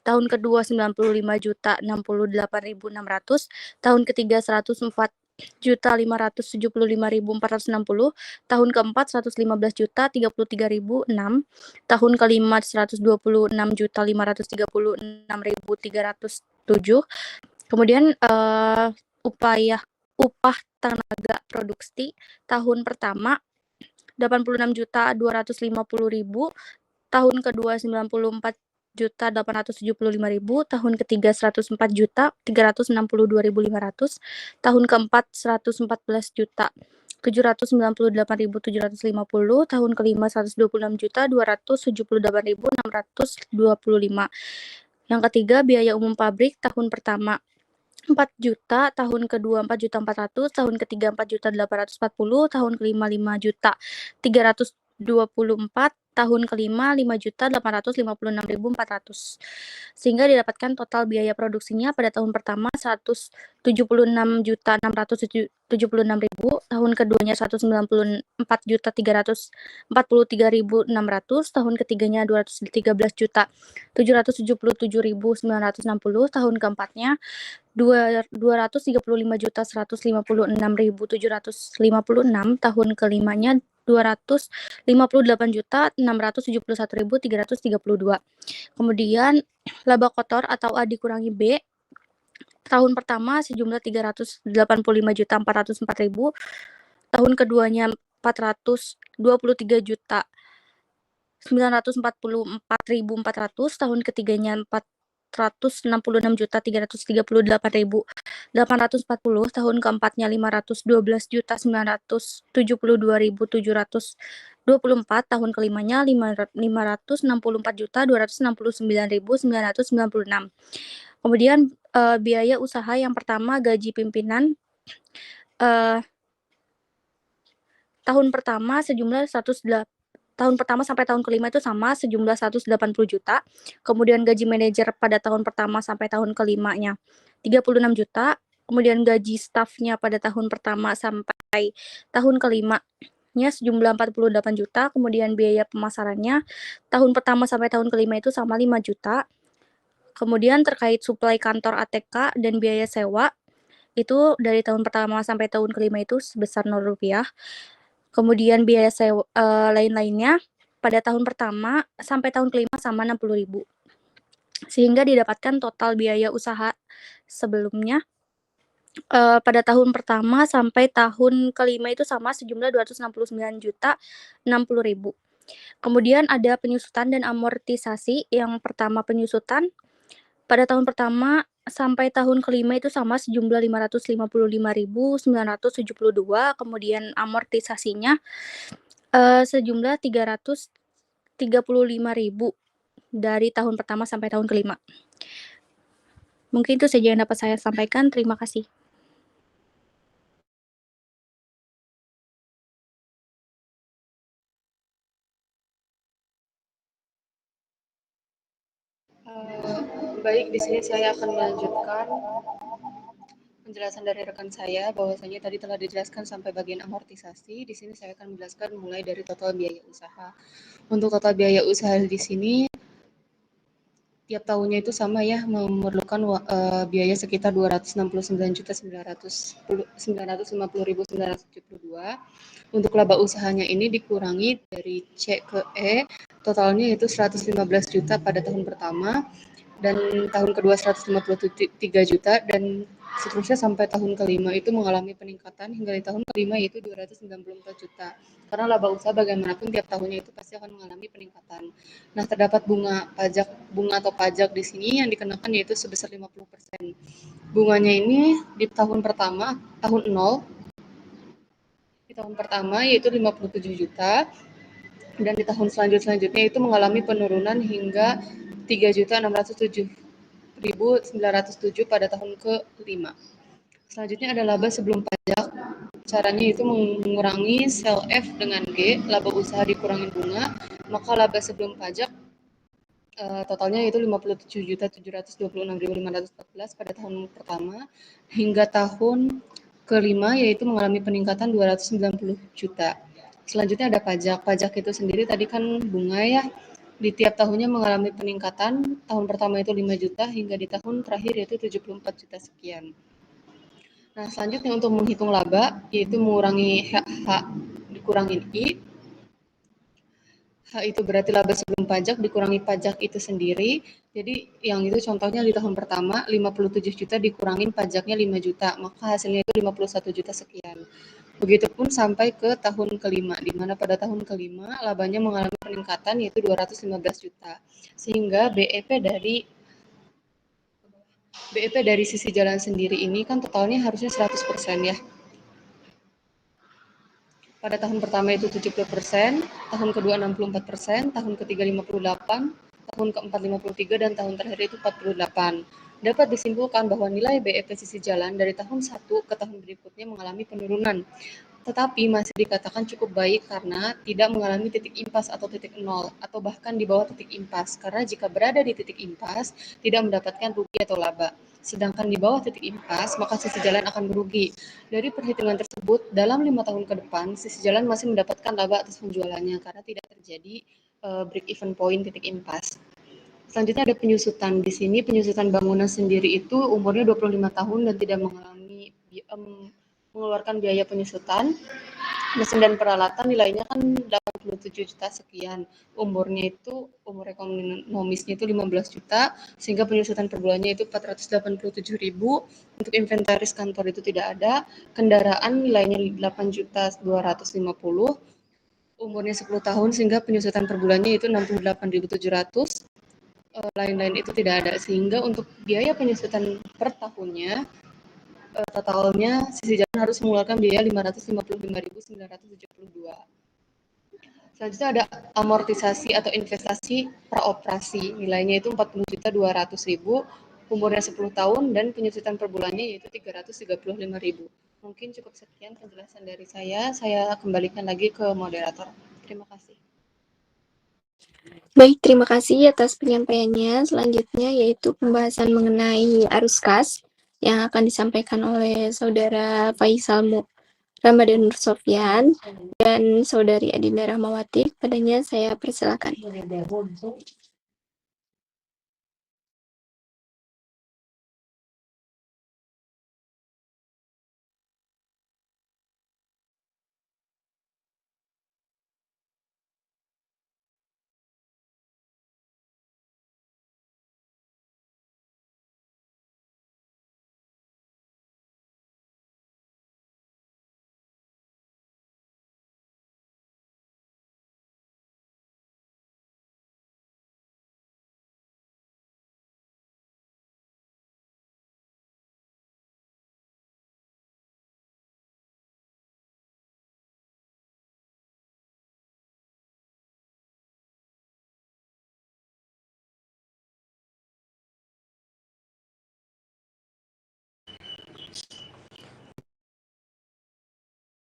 tahun kedua 95.068.600, tahun ketiga 104.575.460, tahun keempat 115.033.006, tahun kelima 126.536.307. Kemudian upah tenaga produksi tahun pertama 86.250.000, tahun kedua 94.875.000, tahun ketiga 104.362.500, tahun keempat 114.798.750, tahun kelima 126.278.625. Yang ketiga biaya umum pabrik tahun pertama 4 juta, tahun kedua 4.400.000, tahun ketiga 4.840.000, tahun kelima 5.324.000, tahun kelima 5.856.400. Sehingga didapatkan total biaya produksinya pada tahun pertama 176.676.000, tahun keduanya 194.343.600, tahun ketiganya 213.777.960, tahun keempatnya 235.156.756, tahun kelimanya 258.671.332. Kemudian laba kotor atau A dikurangi B tahun pertama sejumlah 385.404.000, tahun keduanya 423.944.400, tahun ketiganya 466.338.840, tahun keempatnya 512.972.724, tahun kelimanya 564.269.996. Kemudian biaya usaha yang pertama gaji pimpinan tahun pertama sejumlah 108, tahun pertama sampai tahun kelima itu sama sejumlah 180 juta. Kemudian gaji manajer pada tahun pertama sampai tahun kelimanya 36 juta. Kemudian gaji stafnya pada tahun pertama sampai tahun kelimanya sejumlah 48 juta. Kemudian biaya pemasarannya tahun pertama sampai tahun kelima itu sama 5 juta. Kemudian terkait suplai kantor ATK dan biaya sewa itu dari tahun pertama sampai tahun kelima itu sebesar Rp0. Kemudian biaya sewa lain-lainnya pada tahun pertama sampai tahun kelima sama 60.000. Sehingga didapatkan total biaya usaha sebelumnya pada tahun pertama sampai tahun kelima itu sama sejumlah 269.060.000. Kemudian ada penyusutan dan amortisasi. Yang pertama penyusutan pada tahun pertama sampai tahun kelima itu sama sejumlah 555.972, kemudian amortisasinya sejumlah 335.000 dari tahun pertama sampai tahun kelima. Mungkin itu saja yang dapat saya sampaikan. Terima kasih. Baik, di sini saya akan melanjutkan penjelasan dari rekan saya bahwasanya tadi telah dijelaskan sampai bagian amortisasi. Di sini saya akan menjelaskan mulai dari total biaya usaha. Untuk total biaya usaha di sini tiap tahunnya itu sama ya, memerlukan biaya sekitar 269.950.972. Untuk laba usahanya ini dikurangi dari C ke E, totalnya itu 115 juta pada tahun pertama, dan tahun kedua 153 juta, dan seterusnya sampai tahun kelima itu mengalami peningkatan hingga di tahun kelima yaitu 294 juta. Karena laba usaha bagaimanapun tiap tahunnya itu pasti akan mengalami peningkatan. Nah, terdapat bunga atau pajak di sini yang dikenakan yaitu sebesar 50%. Bunganya ini di tahun pertama, di tahun pertama yaitu 57 juta, dan di tahun selanjutnya itu mengalami penurunan hingga 3.607.907 pada tahun ke-5. Selanjutnya ada laba sebelum pajak. Caranya itu mengurangi sel F dengan G, laba usaha dikurangi bunga, maka laba sebelum pajak totalnya yaitu 57.726.514 pada tahun pertama, hingga tahun kelima yaitu mengalami peningkatan 290 juta. Selanjutnya ada pajak. Pajak itu sendiri tadi kan bunga ya, di tiap tahunnya mengalami peningkatan. Tahun pertama itu 5 juta hingga di tahun terakhir yaitu 74 juta sekian. Nah, selanjutnya untuk menghitung laba yaitu mengurangi H dikurangin I. H itu berarti laba sebelum pajak dikurangi pajak itu sendiri. Jadi yang itu contohnya di tahun pertama 57 juta dikurangin pajaknya 5 juta, maka hasilnya itu 51 juta sekian. Begitupun sampai ke tahun kelima, di mana pada tahun kelima labanya mengalami peningkatan yaitu 215 juta. Sehingga BEP dari sisi jalan sendiri ini kan totalnya harusnya 100% ya. Pada tahun pertama itu 70%, tahun kedua 64%, tahun ketiga 58%, tahun keempat 53%, dan tahun terakhir itu 48%. Dapat disimpulkan bahwa nilai BEP sisi jalan dari tahun 1 ke tahun berikutnya mengalami penurunan, tetapi masih dikatakan cukup baik karena tidak mengalami titik impas atau titik nol, atau bahkan di bawah titik impas, karena jika berada di titik impas tidak mendapatkan rugi atau laba. Sedangkan di bawah titik impas, maka sisi jalan akan merugi. Dari perhitungan tersebut, dalam 5 tahun ke depan, sisi jalan masih mendapatkan laba atas penjualannya karena tidak terjadi break even point titik impas. Selanjutnya ada penyusutan. Di sini penyusutan bangunan sendiri itu umurnya 25 tahun dan tidak mengeluarkan biaya penyusutan. Mesin dan peralatan nilainya kan 87 juta sekian. Umur ekonomisnya itu 15 juta, sehingga penyusutan per bulannya itu 487.000. Untuk inventaris kantor itu tidak ada. Kendaraan nilainya 8.250. Umurnya 10 tahun, sehingga penyusutan per bulannya itu 68.700. Lain-lain itu tidak ada, sehingga untuk biaya penyusutan per tahunnya totalnya sisi jalan harus mengeluarkan biaya 555.972. Selanjutnya ada amortisasi atau investasi praoperasi, nilainya itu 40.200.000, umurnya 10 tahun, dan penyusutan per bulannya yaitu 335.000. Mungkin cukup sekian penjelasan dari saya kembalikan lagi ke moderator. Terima kasih. Baik, terima kasih atas penyampaiannya. Selanjutnya yaitu pembahasan mengenai arus kas yang akan disampaikan oleh Saudara Faisal Ramadan Nur Sofyan dan Saudari Adinda Rahmawati. Padanya saya persilakan.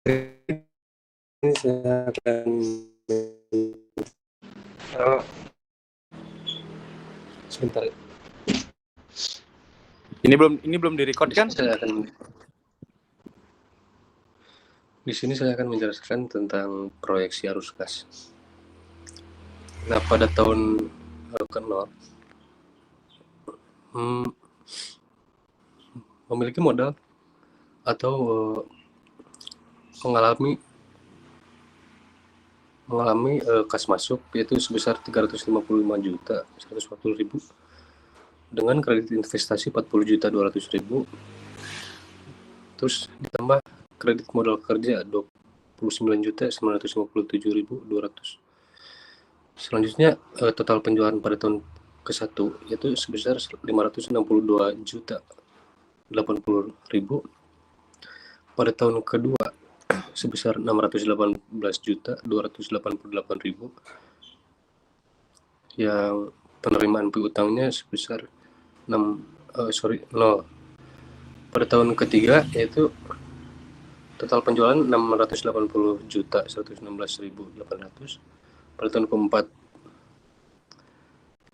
Ini saya akan sebentar. Ini belum direcord kan? Di sini saya akan menjelaskan tentang proyeksi arus kas. Nah, pada tahun ke-0 memiliki modal atau mengalami kas masuk yaitu sebesar 355.140.000, dengan kredit investasi 40.200.000, terus ditambah kredit modal kerja 29.957.200. Selanjutnya total penjualan pada tahun ke-1 yaitu sebesar 562.080.000. Pada tahun kedua sebesar 618.288.000, yang penerimaan piutangnya sebesar 0. Pada tahun ketiga yaitu total penjualan 680.116.800. Pada tahun keempat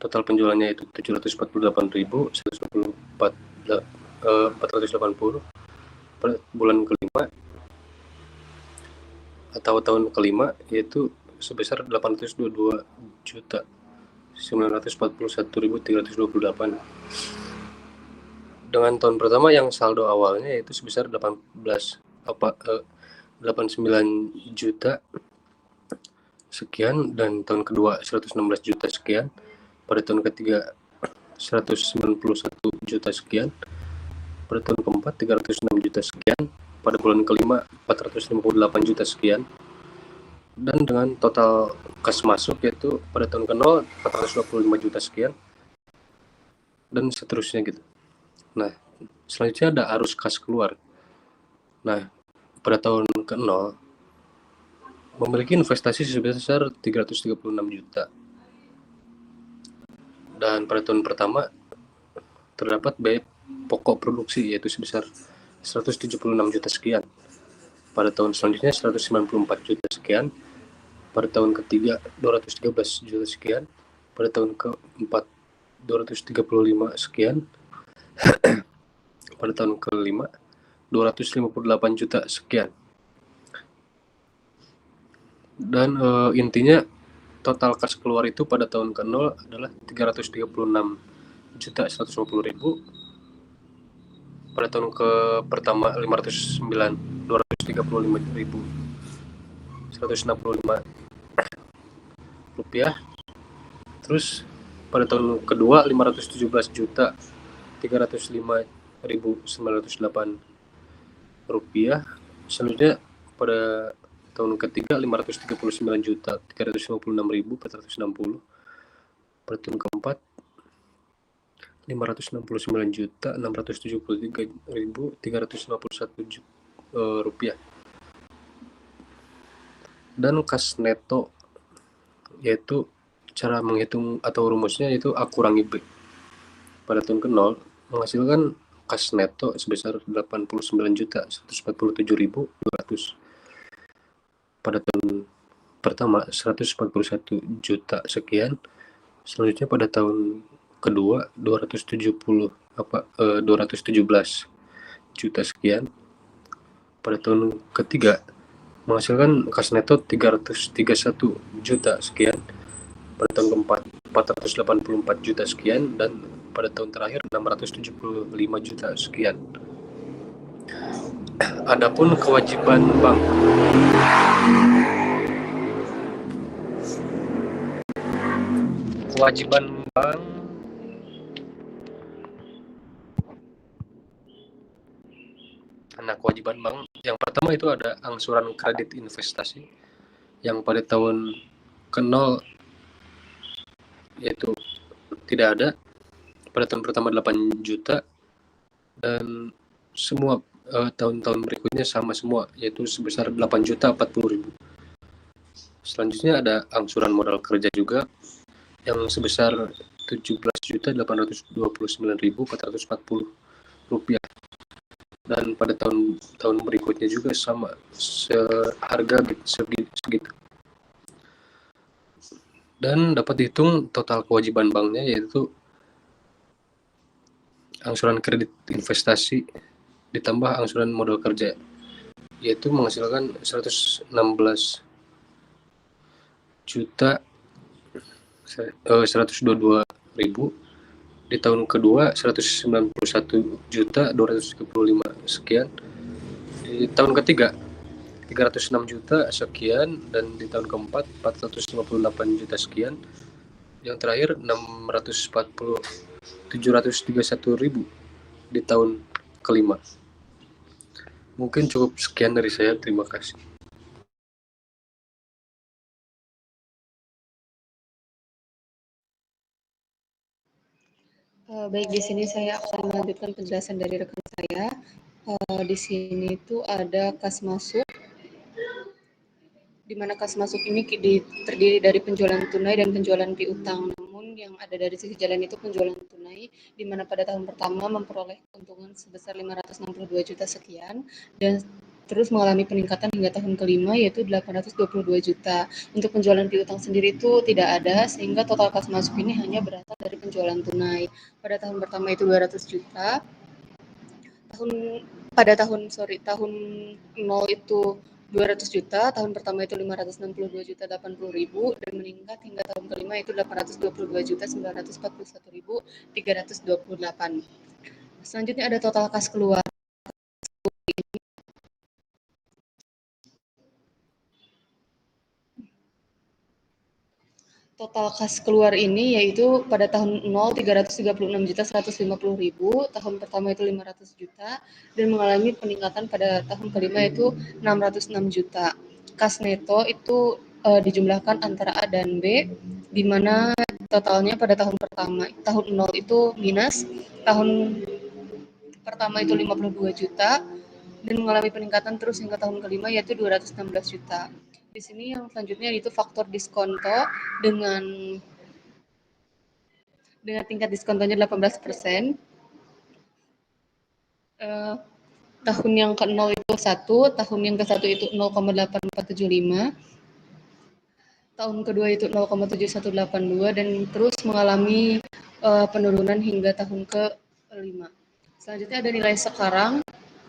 total penjualannya itu 748.480. Pada bulan kelima atau tahun kelima yaitu sebesar 822.941.328. Dengan tahun pertama yang saldo awalnya yaitu sebesar 89 juta sekian, dan tahun kedua 116 juta sekian, pada tahun ketiga 191 juta sekian, pada tahun keempat 306 juta sekian, pada bulan kelima 458 juta sekian, dan dengan total kas masuk yaitu pada tahun ke-0 425 juta sekian, dan seterusnya gitu. Nah, selanjutnya ada arus kas keluar. Nah, pada tahun ke-0 memiliki investasi sebesar 336 juta. Dan pada tahun pertama terdapat biaya pokok produksi yaitu sebesar 176 juta sekian. Pada tahun selanjutnya 194 juta sekian. Pada tahun ketiga 213 juta sekian. Pada tahun keempat 235 sekian. Pada tahun kelima 258 juta sekian. Dan intinya total kas keluar itu pada tahun ke-0 adalah 336.150.000. Pada tahun ke pertama 235.165 rupiah. Terus pada tahun kedua 517.305.908 rupiah. Selanjutnya pada tahun ketiga 539.356.460. Pada tahun keempat 569.673.351 rupiah. Dan kas neto yaitu cara menghitung atau rumusnya yaitu A kurangi B. Pada tahun ke-0 menghasilkan kas neto sebesar 89.147.200. Pada tahun pertama 141 juta sekian. Selanjutnya pada tahun kedua 217 juta sekian. Pada tahun ketiga menghasilkan kas neto 331 juta sekian. Pada tahun keempat 484 juta sekian, dan pada tahun terakhir 675 juta sekian. Adapun kewajiban bank. Kewajiban bank kewajiban bank yang pertama itu ada angsuran kredit investasi yang pada tahun ke-0 yaitu tidak ada. Pada tahun pertama 8 juta, dan semua tahun-tahun berikutnya sama semua yaitu sebesar 8.040.000. Selanjutnya ada angsuran modal kerja juga yang sebesar 17.829.440 rupiah, dan pada tahun berikutnya juga sama seharga segitu. Dan dapat dihitung total kewajiban banknya yaitu angsuran kredit investasi ditambah angsuran modal kerja yaitu menghasilkan 116 juta 122.000. Di tahun kedua 191 juta 235 sekian. Di tahun ketiga 306 juta sekian, dan di tahun keempat 458 juta sekian. Yang terakhir 640 731.000 di tahun kelima. Mungkin cukup sekian dari saya. Terima kasih. Baik, di sini saya akan melanjutkan penjelasan dari rekan saya. Di sini itu ada kas masuk, di mana kas masuk ini terdiri dari penjualan tunai dan penjualan piutang. Namun yang ada dari sisi jalan itu penjualan tunai, di mana pada tahun pertama memperoleh keuntungan sebesar 562 juta sekian, dan terus mengalami peningkatan hingga tahun kelima yaitu 822 juta. Untuk penjualan piutang sendiri itu tidak ada, sehingga total kas masuk ini hanya berasal dari penjualan tunai. Pada tahun pertama itu 200 juta, tahun 0 itu 200 juta, tahun pertama itu 562 juta 80 ribu, dan meningkat hingga tahun kelima itu 822 juta 941 ribu 328. Selanjutnya ada total kas keluar. Total kas keluar ini yaitu pada tahun 0 336 juta 150 ribu, tahun pertama itu 500 juta, dan mengalami peningkatan pada tahun kelima itu 606 juta. Kas neto itu dijumlahkan antara A dan B, di mana totalnya pada tahun pertama, tahun 0 itu minus, tahun pertama itu 52 juta, dan mengalami peningkatan terus hingga tahun kelima yaitu 216 juta. Di sini yang selanjutnya itu faktor diskonto dengan tingkat diskontonya 18%. Tahun yang ke-0 itu 1, tahun yang ke-1 itu 0,8475, tahun kedua itu 0,7182, dan terus mengalami penurunan hingga tahun ke-5. Selanjutnya ada nilai sekarang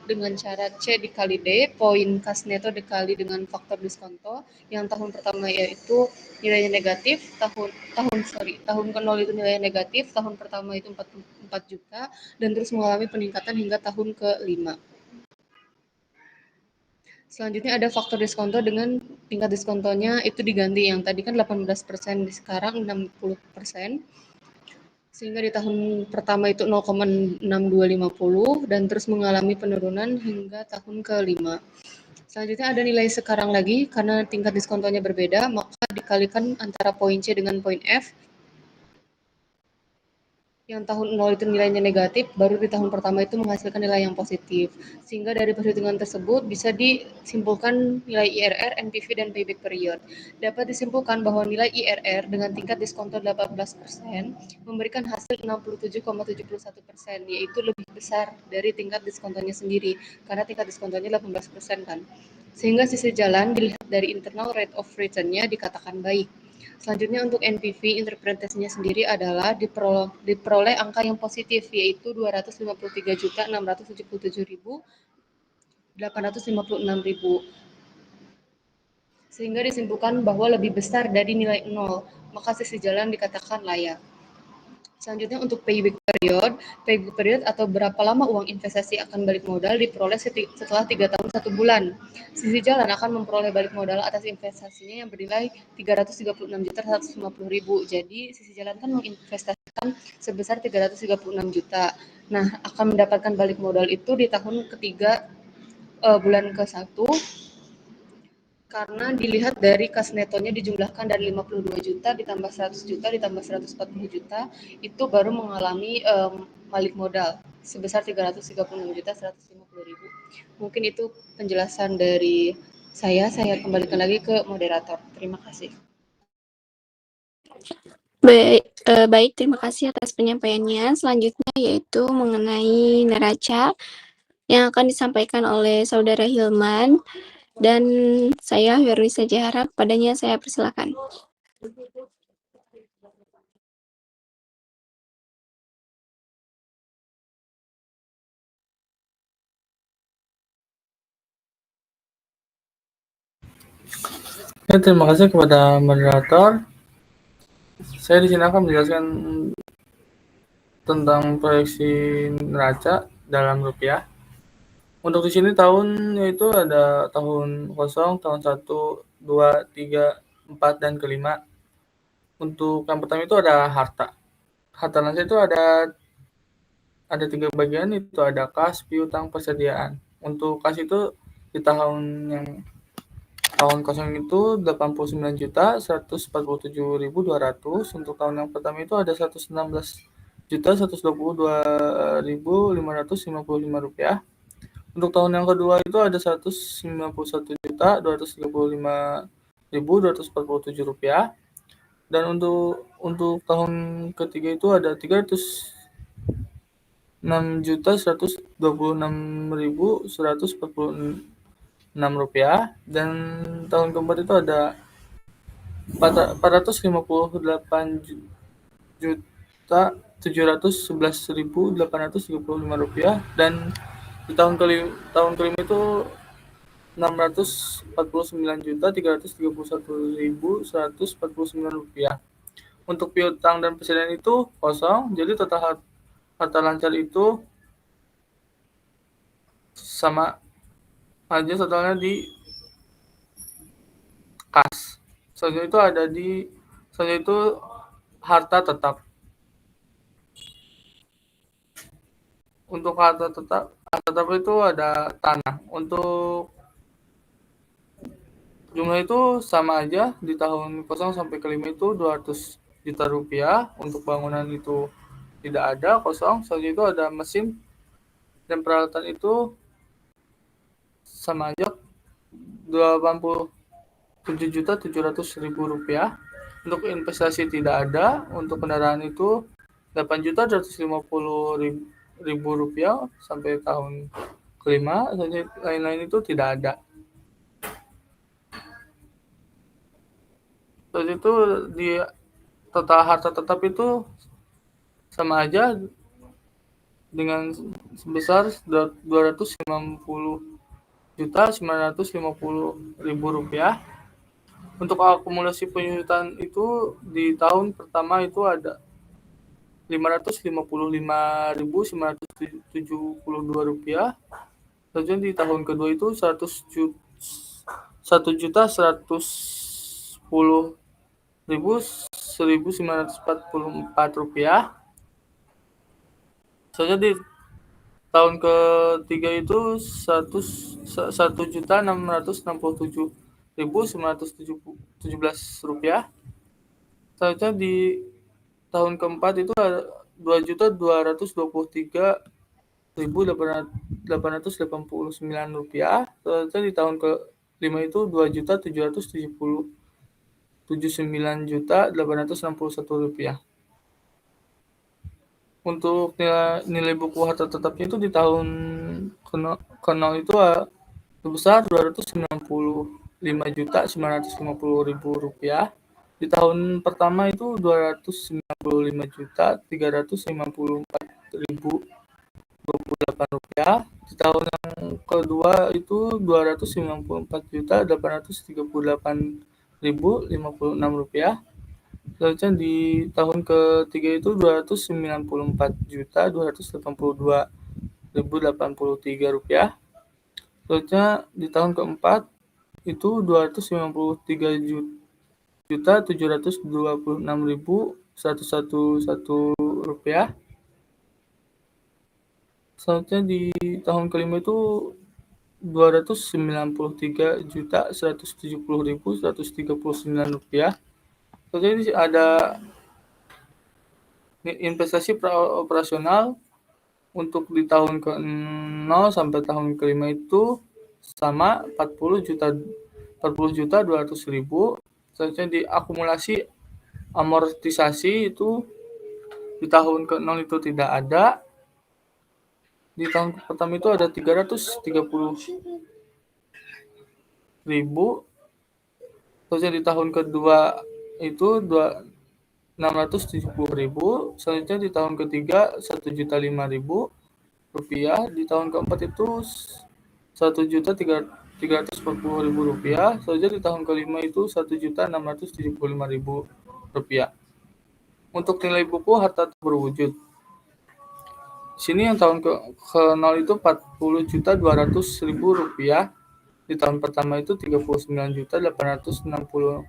dengan cara C dikali D, poin kas neto dikali dengan faktor diskonto. Yang tahun pertama yaitu nilainya negatif, tahun ke-0 itu nilainya negatif, tahun pertama itu 44 juta, dan terus mengalami peningkatan hingga tahun ke-5. Selanjutnya ada faktor diskonto dengan tingkat diskontonya itu diganti, yang tadi kan 18%, sekarang 60%. Sehingga di tahun pertama itu 0,6250 dan terus mengalami penurunan hingga tahun ke-5. Selanjutnya ada nilai sekarang lagi, karena tingkat diskontonya berbeda, maka dikalikan antara poin C dengan poin F. Yang tahun 0 itu nilainya negatif, baru di tahun pertama itu menghasilkan nilai yang positif. Sehingga dari perhitungan tersebut bisa disimpulkan nilai IRR, NPV, dan payback period. Dapat disimpulkan bahwa nilai IRR dengan tingkat diskonto 18% memberikan hasil 67,71%, yaitu lebih besar dari tingkat diskontonya sendiri, karena tingkat diskontonya 18% kan. Sehingga sisi jalan dilihat dari internal rate of return-nya dikatakan baik. Selanjutnya untuk NPV, interpretasinya sendiri adalah diperoleh angka yang positif, yaitu 253.677.856 sehingga disimpulkan bahwa lebih besar dari nilai 0, maka sisi jalan dikatakan layak. Selanjutnya untuk payback period atau berapa lama uang investasi akan balik modal diperoleh setelah 3 tahun 1 bulan. Sisi jalan akan memperoleh balik modal atas investasinya yang bernilai 336.150.000. Jadi sisi jalan kan menginvestasikan sebesar 336 juta. Nah, akan mendapatkan balik modal itu di tahun ketiga bulan ke-1, karena dilihat dari kas netonya dijumlahkan dari 52 juta ditambah 100 juta ditambah 140 juta, itu baru mengalami balik modal sebesar 336.150.000. Mungkin itu penjelasan dari saya kembalikan lagi ke moderator. Terima kasih. Baik, terima kasih atas penyampaiannya. Selanjutnya yaitu mengenai neraca yang akan disampaikan oleh Saudara Hilman. Dan saya Werwisa Jahara, kepadanya saya persilakan. Ya, terima kasih kepada moderator. Saya di sini akan menjelaskan tentang proyeksi neraca dalam rupiah. Untuk di sini tahun yaitu ada tahun kosong, tahun 1, 2, 3, 4, dan kelima. Untuk yang pertama itu ada harta. harta lancar itu ada 3 bagian, itu ada kas, piutang, persediaan. Untuk kas itu di tahun kosong itu 89.147.200. Untuk tahun yang pertama itu ada 116.122.555 rupiah. Untuk tahun yang kedua itu ada 191.235.247 rupiah. Dan untuk tahun ketiga itu ada 306.126.146 rupiah. Dan tahun keempat itu ada 458.711.835 rupiah. Dan di tahun kelima itu 649.331.149 rupiah. Untuk piutang dan persediaan itu kosong, jadi total harta lancar itu sama aja totalnya di kas. Selanjutnya itu harta tetap. Untuk harta tetap itu ada tanah. Untuk jumlah itu sama aja di tahun kosong sampai kelima itu 200 juta rupiah. Untuk bangunan itu tidak ada, kosong. Selanjutnya itu ada mesin dan peralatan itu sama aja 87.700.000 rupiah. Untuk investasi tidak ada. Untuk kendaraan itu 8.250.000 rupiah sampai tahun kelima. Lain-lain itu tidak ada. Terus itu di total harta tetap itu sama aja dengan sebesar 290.950.000 rupiah. Untuk akumulasi penyusutan itu di tahun pertama itu ada 555.972 rupiah. Kemudian di tahun kedua itu 1.110.1944 rupiah. Soalnya di tahun ketiga itu 1.667.917 rupiah. Selanjutnya di tahun keempat itu ada 2.223.889 rupiah. Selanjutnya di tahun kelima itu 2.779.861 rupiah. Untuk nilai buku harta tetapnya itu di tahun ke-0 itu sebesar 295.950.000 rupiah. Di tahun pertama itu 295.354.028 rupiah. Di tahun yang kedua itu 294.838.056 rupiah. Selanjutnya di tahun ketiga itu 294.282.083 rupiah. Selanjutnya di tahun keempat itu 295.726.111 rupiah. Selanjutnya di tahun kelima itu 293.170.139 rupiah. Selanjutnya ini ada investasi operasional. Untuk di tahun ke-0 sampai tahun kelima itu sama 40.200.000. Selanjutnya di akumulasi amortisasi itu di tahun ke-0 itu tidak ada. Di tahun pertama itu ada 330.000. Selanjutnya di tahun kedua itu 670.000. Selanjutnya di tahun ketiga 1.005.000 rupiah. Di tahun keempat itu 1.340.000 rupiah. Selanjutnya di tahun kelima itu 1.675.000 rupiah. Untuk nilai buku harta berwujud, sini yang tahun ke-0 itu 40.200.000 rupiah. Di tahun pertama itu 39.865.000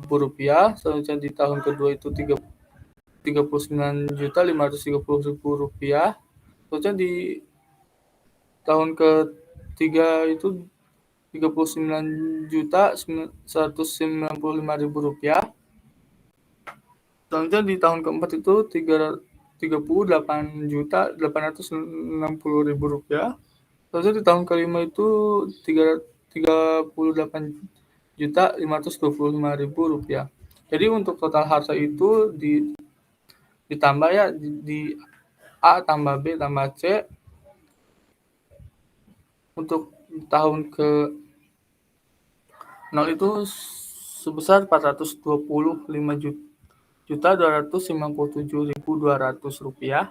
rupiah. Selanjutnya di tahun kedua itu Rp39.530.000. Selanjutnya di tahun ketiga itu Rp39.195.000. Selanjutnya di tahun keempat itu Rp38.860.000. Selanjutnya di tahun kelima itu Rp38.525.000. Jadi untuk total harta itu ditambah ya di A tambah B tambah C. Untuk tahun ke 0 itu sebesar Rp425.257.200.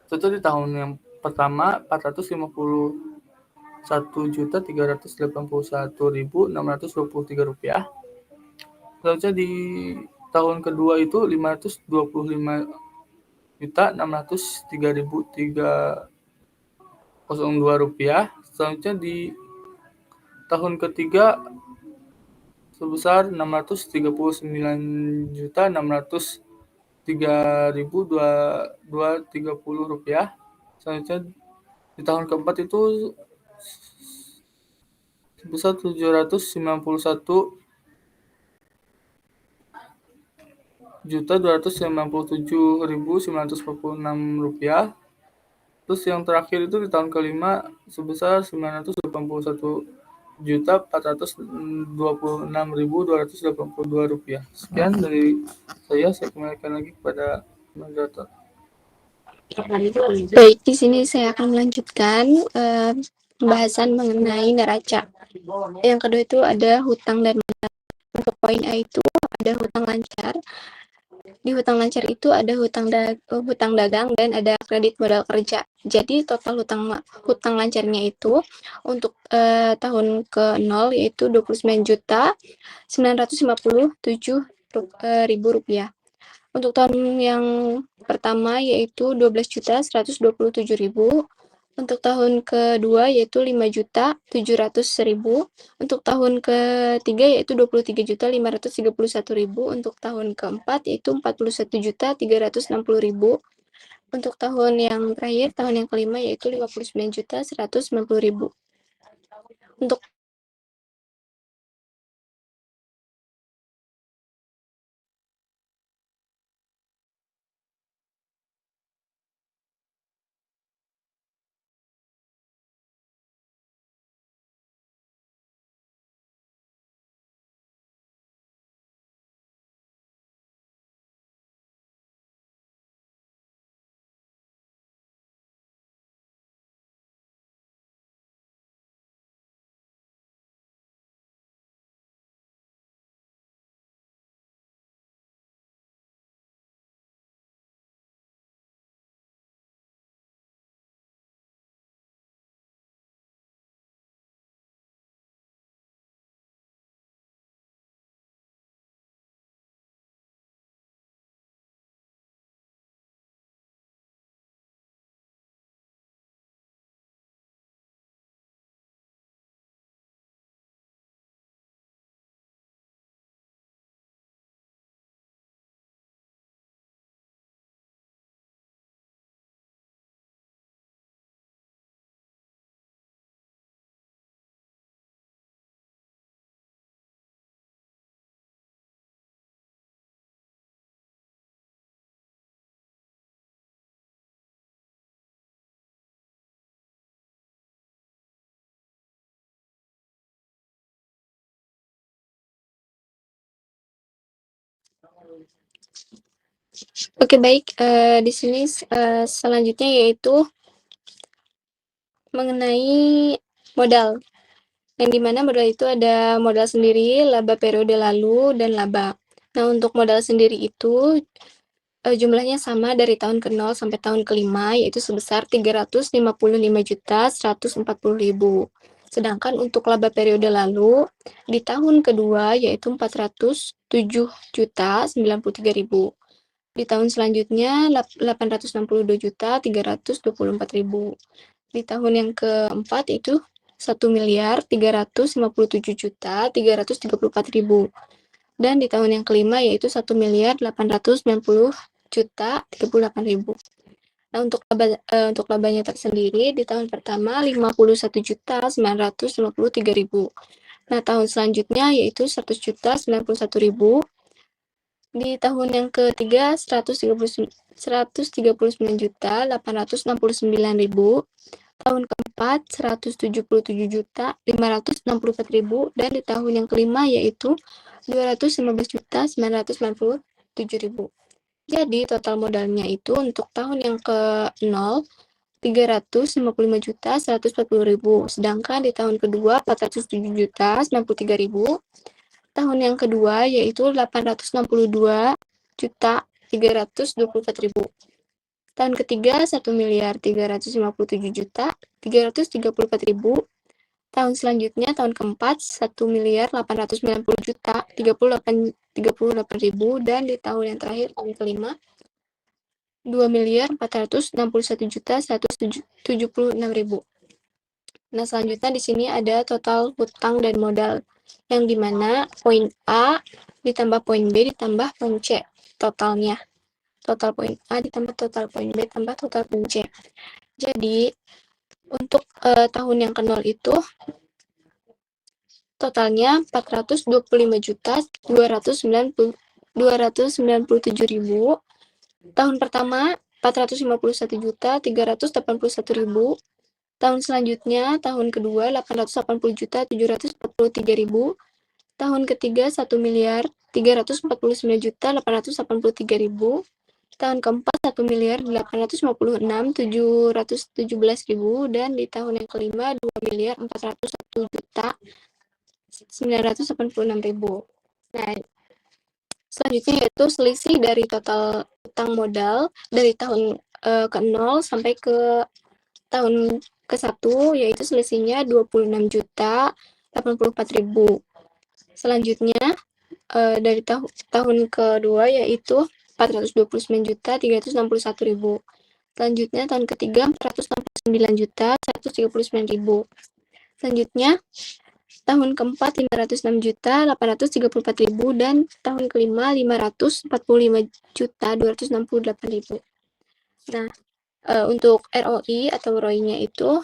Itu di tahun yang pertama Rp451.381.623. Selanjutnya di tahun kedua itu Rp525.603.302. Selanjutnya di tahun ketiga sebesar Rp639.603.230. Selanjutnya di tahun keempat itu sebesar Rp791.297.946. Terus yang terakhir itu di tahun kelima sebesar Rp981.426.282. Sekian dari saya kembalikan lagi kepada moderator. Baik, di sini saya akan melanjutkan pembahasan mengenai neraca. Yang kedua itu ada hutang dan modal. Untuk poin A itu ada hutang lancar. Di hutang lancar itu ada hutang dagang dan ada kredit modal kerja. Jadi total hutang lancarnya itu untuk tahun ke-0 yaitu Rp29.957.000. Untuk tahun yang pertama yaitu Rp12.127.000. Untuk tahun kedua yaitu Rp5.700.000. Untuk tahun ketiga yaitu Rp23.531.000. Untuk tahun keempat yaitu Rp41.360.000. Untuk tahun yang terakhir, tahun yang kelima yaitu Rp59.190.000. Untuk Oke, baik. Di sini selanjutnya yaitu mengenai modal. Yang dimana modal itu ada modal sendiri, laba periode lalu, dan laba. Nah, untuk modal sendiri itu jumlahnya sama dari tahun ke-0 sampai tahun ke-5, yaitu sebesar Rp355.140.000. Sedangkan untuk laba periode lalu, di tahun kedua yaitu Rp407.093.000. Di tahun selanjutnya Rp862.324.000. Di tahun yang keempat itu Rp1.357.334.000. Dan di tahun yang kelima yaitu Rp1.890.000. 38.000. Nah, untuk labanya tersendiri di tahun pertama 51.953.000. Nah, tahun selanjutnya yaitu 100.091.000. Di tahun yang ketiga 139.869.000. Tahun keempat 177.564.000 dan di tahun yang kelima yaitu 215.997.000. Jadi total modalnya itu untuk tahun yang ke-0 355.140.000, sedangkan di tahun kedua 407.093.000. Tahun yang kedua yaitu 862.324.000. Tahun ketiga 1.357.334.000. Tahun selanjutnya tahun keempat 1.890.038.000 dan di tahun yang terakhir tahun kelima 2.461.176.000. Nah, selanjutnya di sini ada total hutang dan modal yang dimana poin A ditambah poin B ditambah poin C totalnya. Total poin A ditambah total poin B tambah total poin C. Jadi untuk tahun yang ke-0 itu totalnya 420.297.000. Tahun pertama 451.381.000. Tahun selanjutnya tahun kedua 880.743.000. Tahun ketiga 1.349.883.000. Tahun keempat 1.856.717.000 dan di tahun yang kelima 2.401.986.000. Nah, selanjutnya yaitu selisih dari total utang modal dari tahun ke-0 sampai ke tahun ke-1 yaitu selisihnya 26.084.000. Selanjutnya dari tahun kedua yaitu 429.361.000. Selanjutnya tahun ketiga 469.139.000. Selanjutnya tahun keempat 506.834.000 dan tahun kelima 545.268.000. Nah, untuk ROI atau ROI-nya itu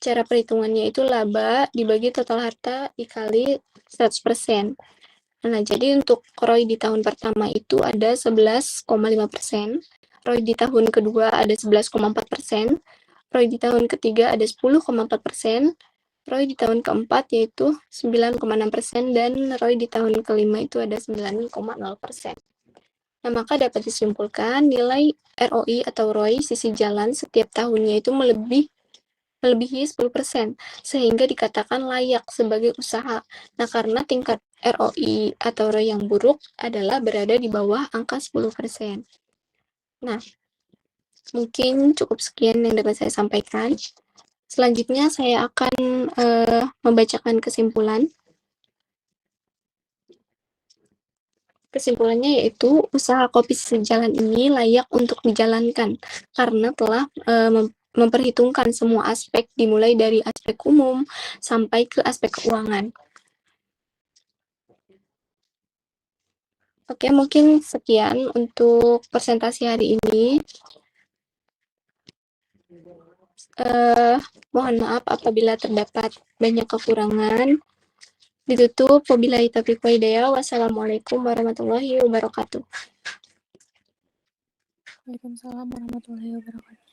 cara perhitungannya itu laba dibagi total harta dikali 100%. Nah, jadi untuk ROI di tahun pertama itu ada 11,5%, ROI di tahun kedua ada 11,4%, ROI di tahun ketiga ada 10,4%, ROI di tahun keempat yaitu 9,6% dan ROI di tahun kelima itu ada 9,0%. Nah, maka dapat disimpulkan nilai ROI atau ROI sisi jalan setiap tahunnya itu melebihi 10%, sehingga dikatakan layak sebagai usaha. Nah, karena tingkat ROI atau ROI yang buruk adalah berada di bawah angka 10%. Nah, mungkin cukup sekian yang dapat saya sampaikan. Selanjutnya saya akan membacakan kesimpulan. Kesimpulannya yaitu usaha kopi sejalan ini layak untuk dijalankan karena telah memperhitungkan semua aspek dimulai dari aspek umum sampai ke aspek keuangan. Oke, mungkin sekian untuk presentasi hari ini. Mohon maaf apabila terdapat banyak kekurangan. Ditutup, wabillahi taufiq wal hidayah. Wassalamualaikum warahmatullahi wabarakatuh. Waalaikumsalam warahmatullahi wabarakatuh.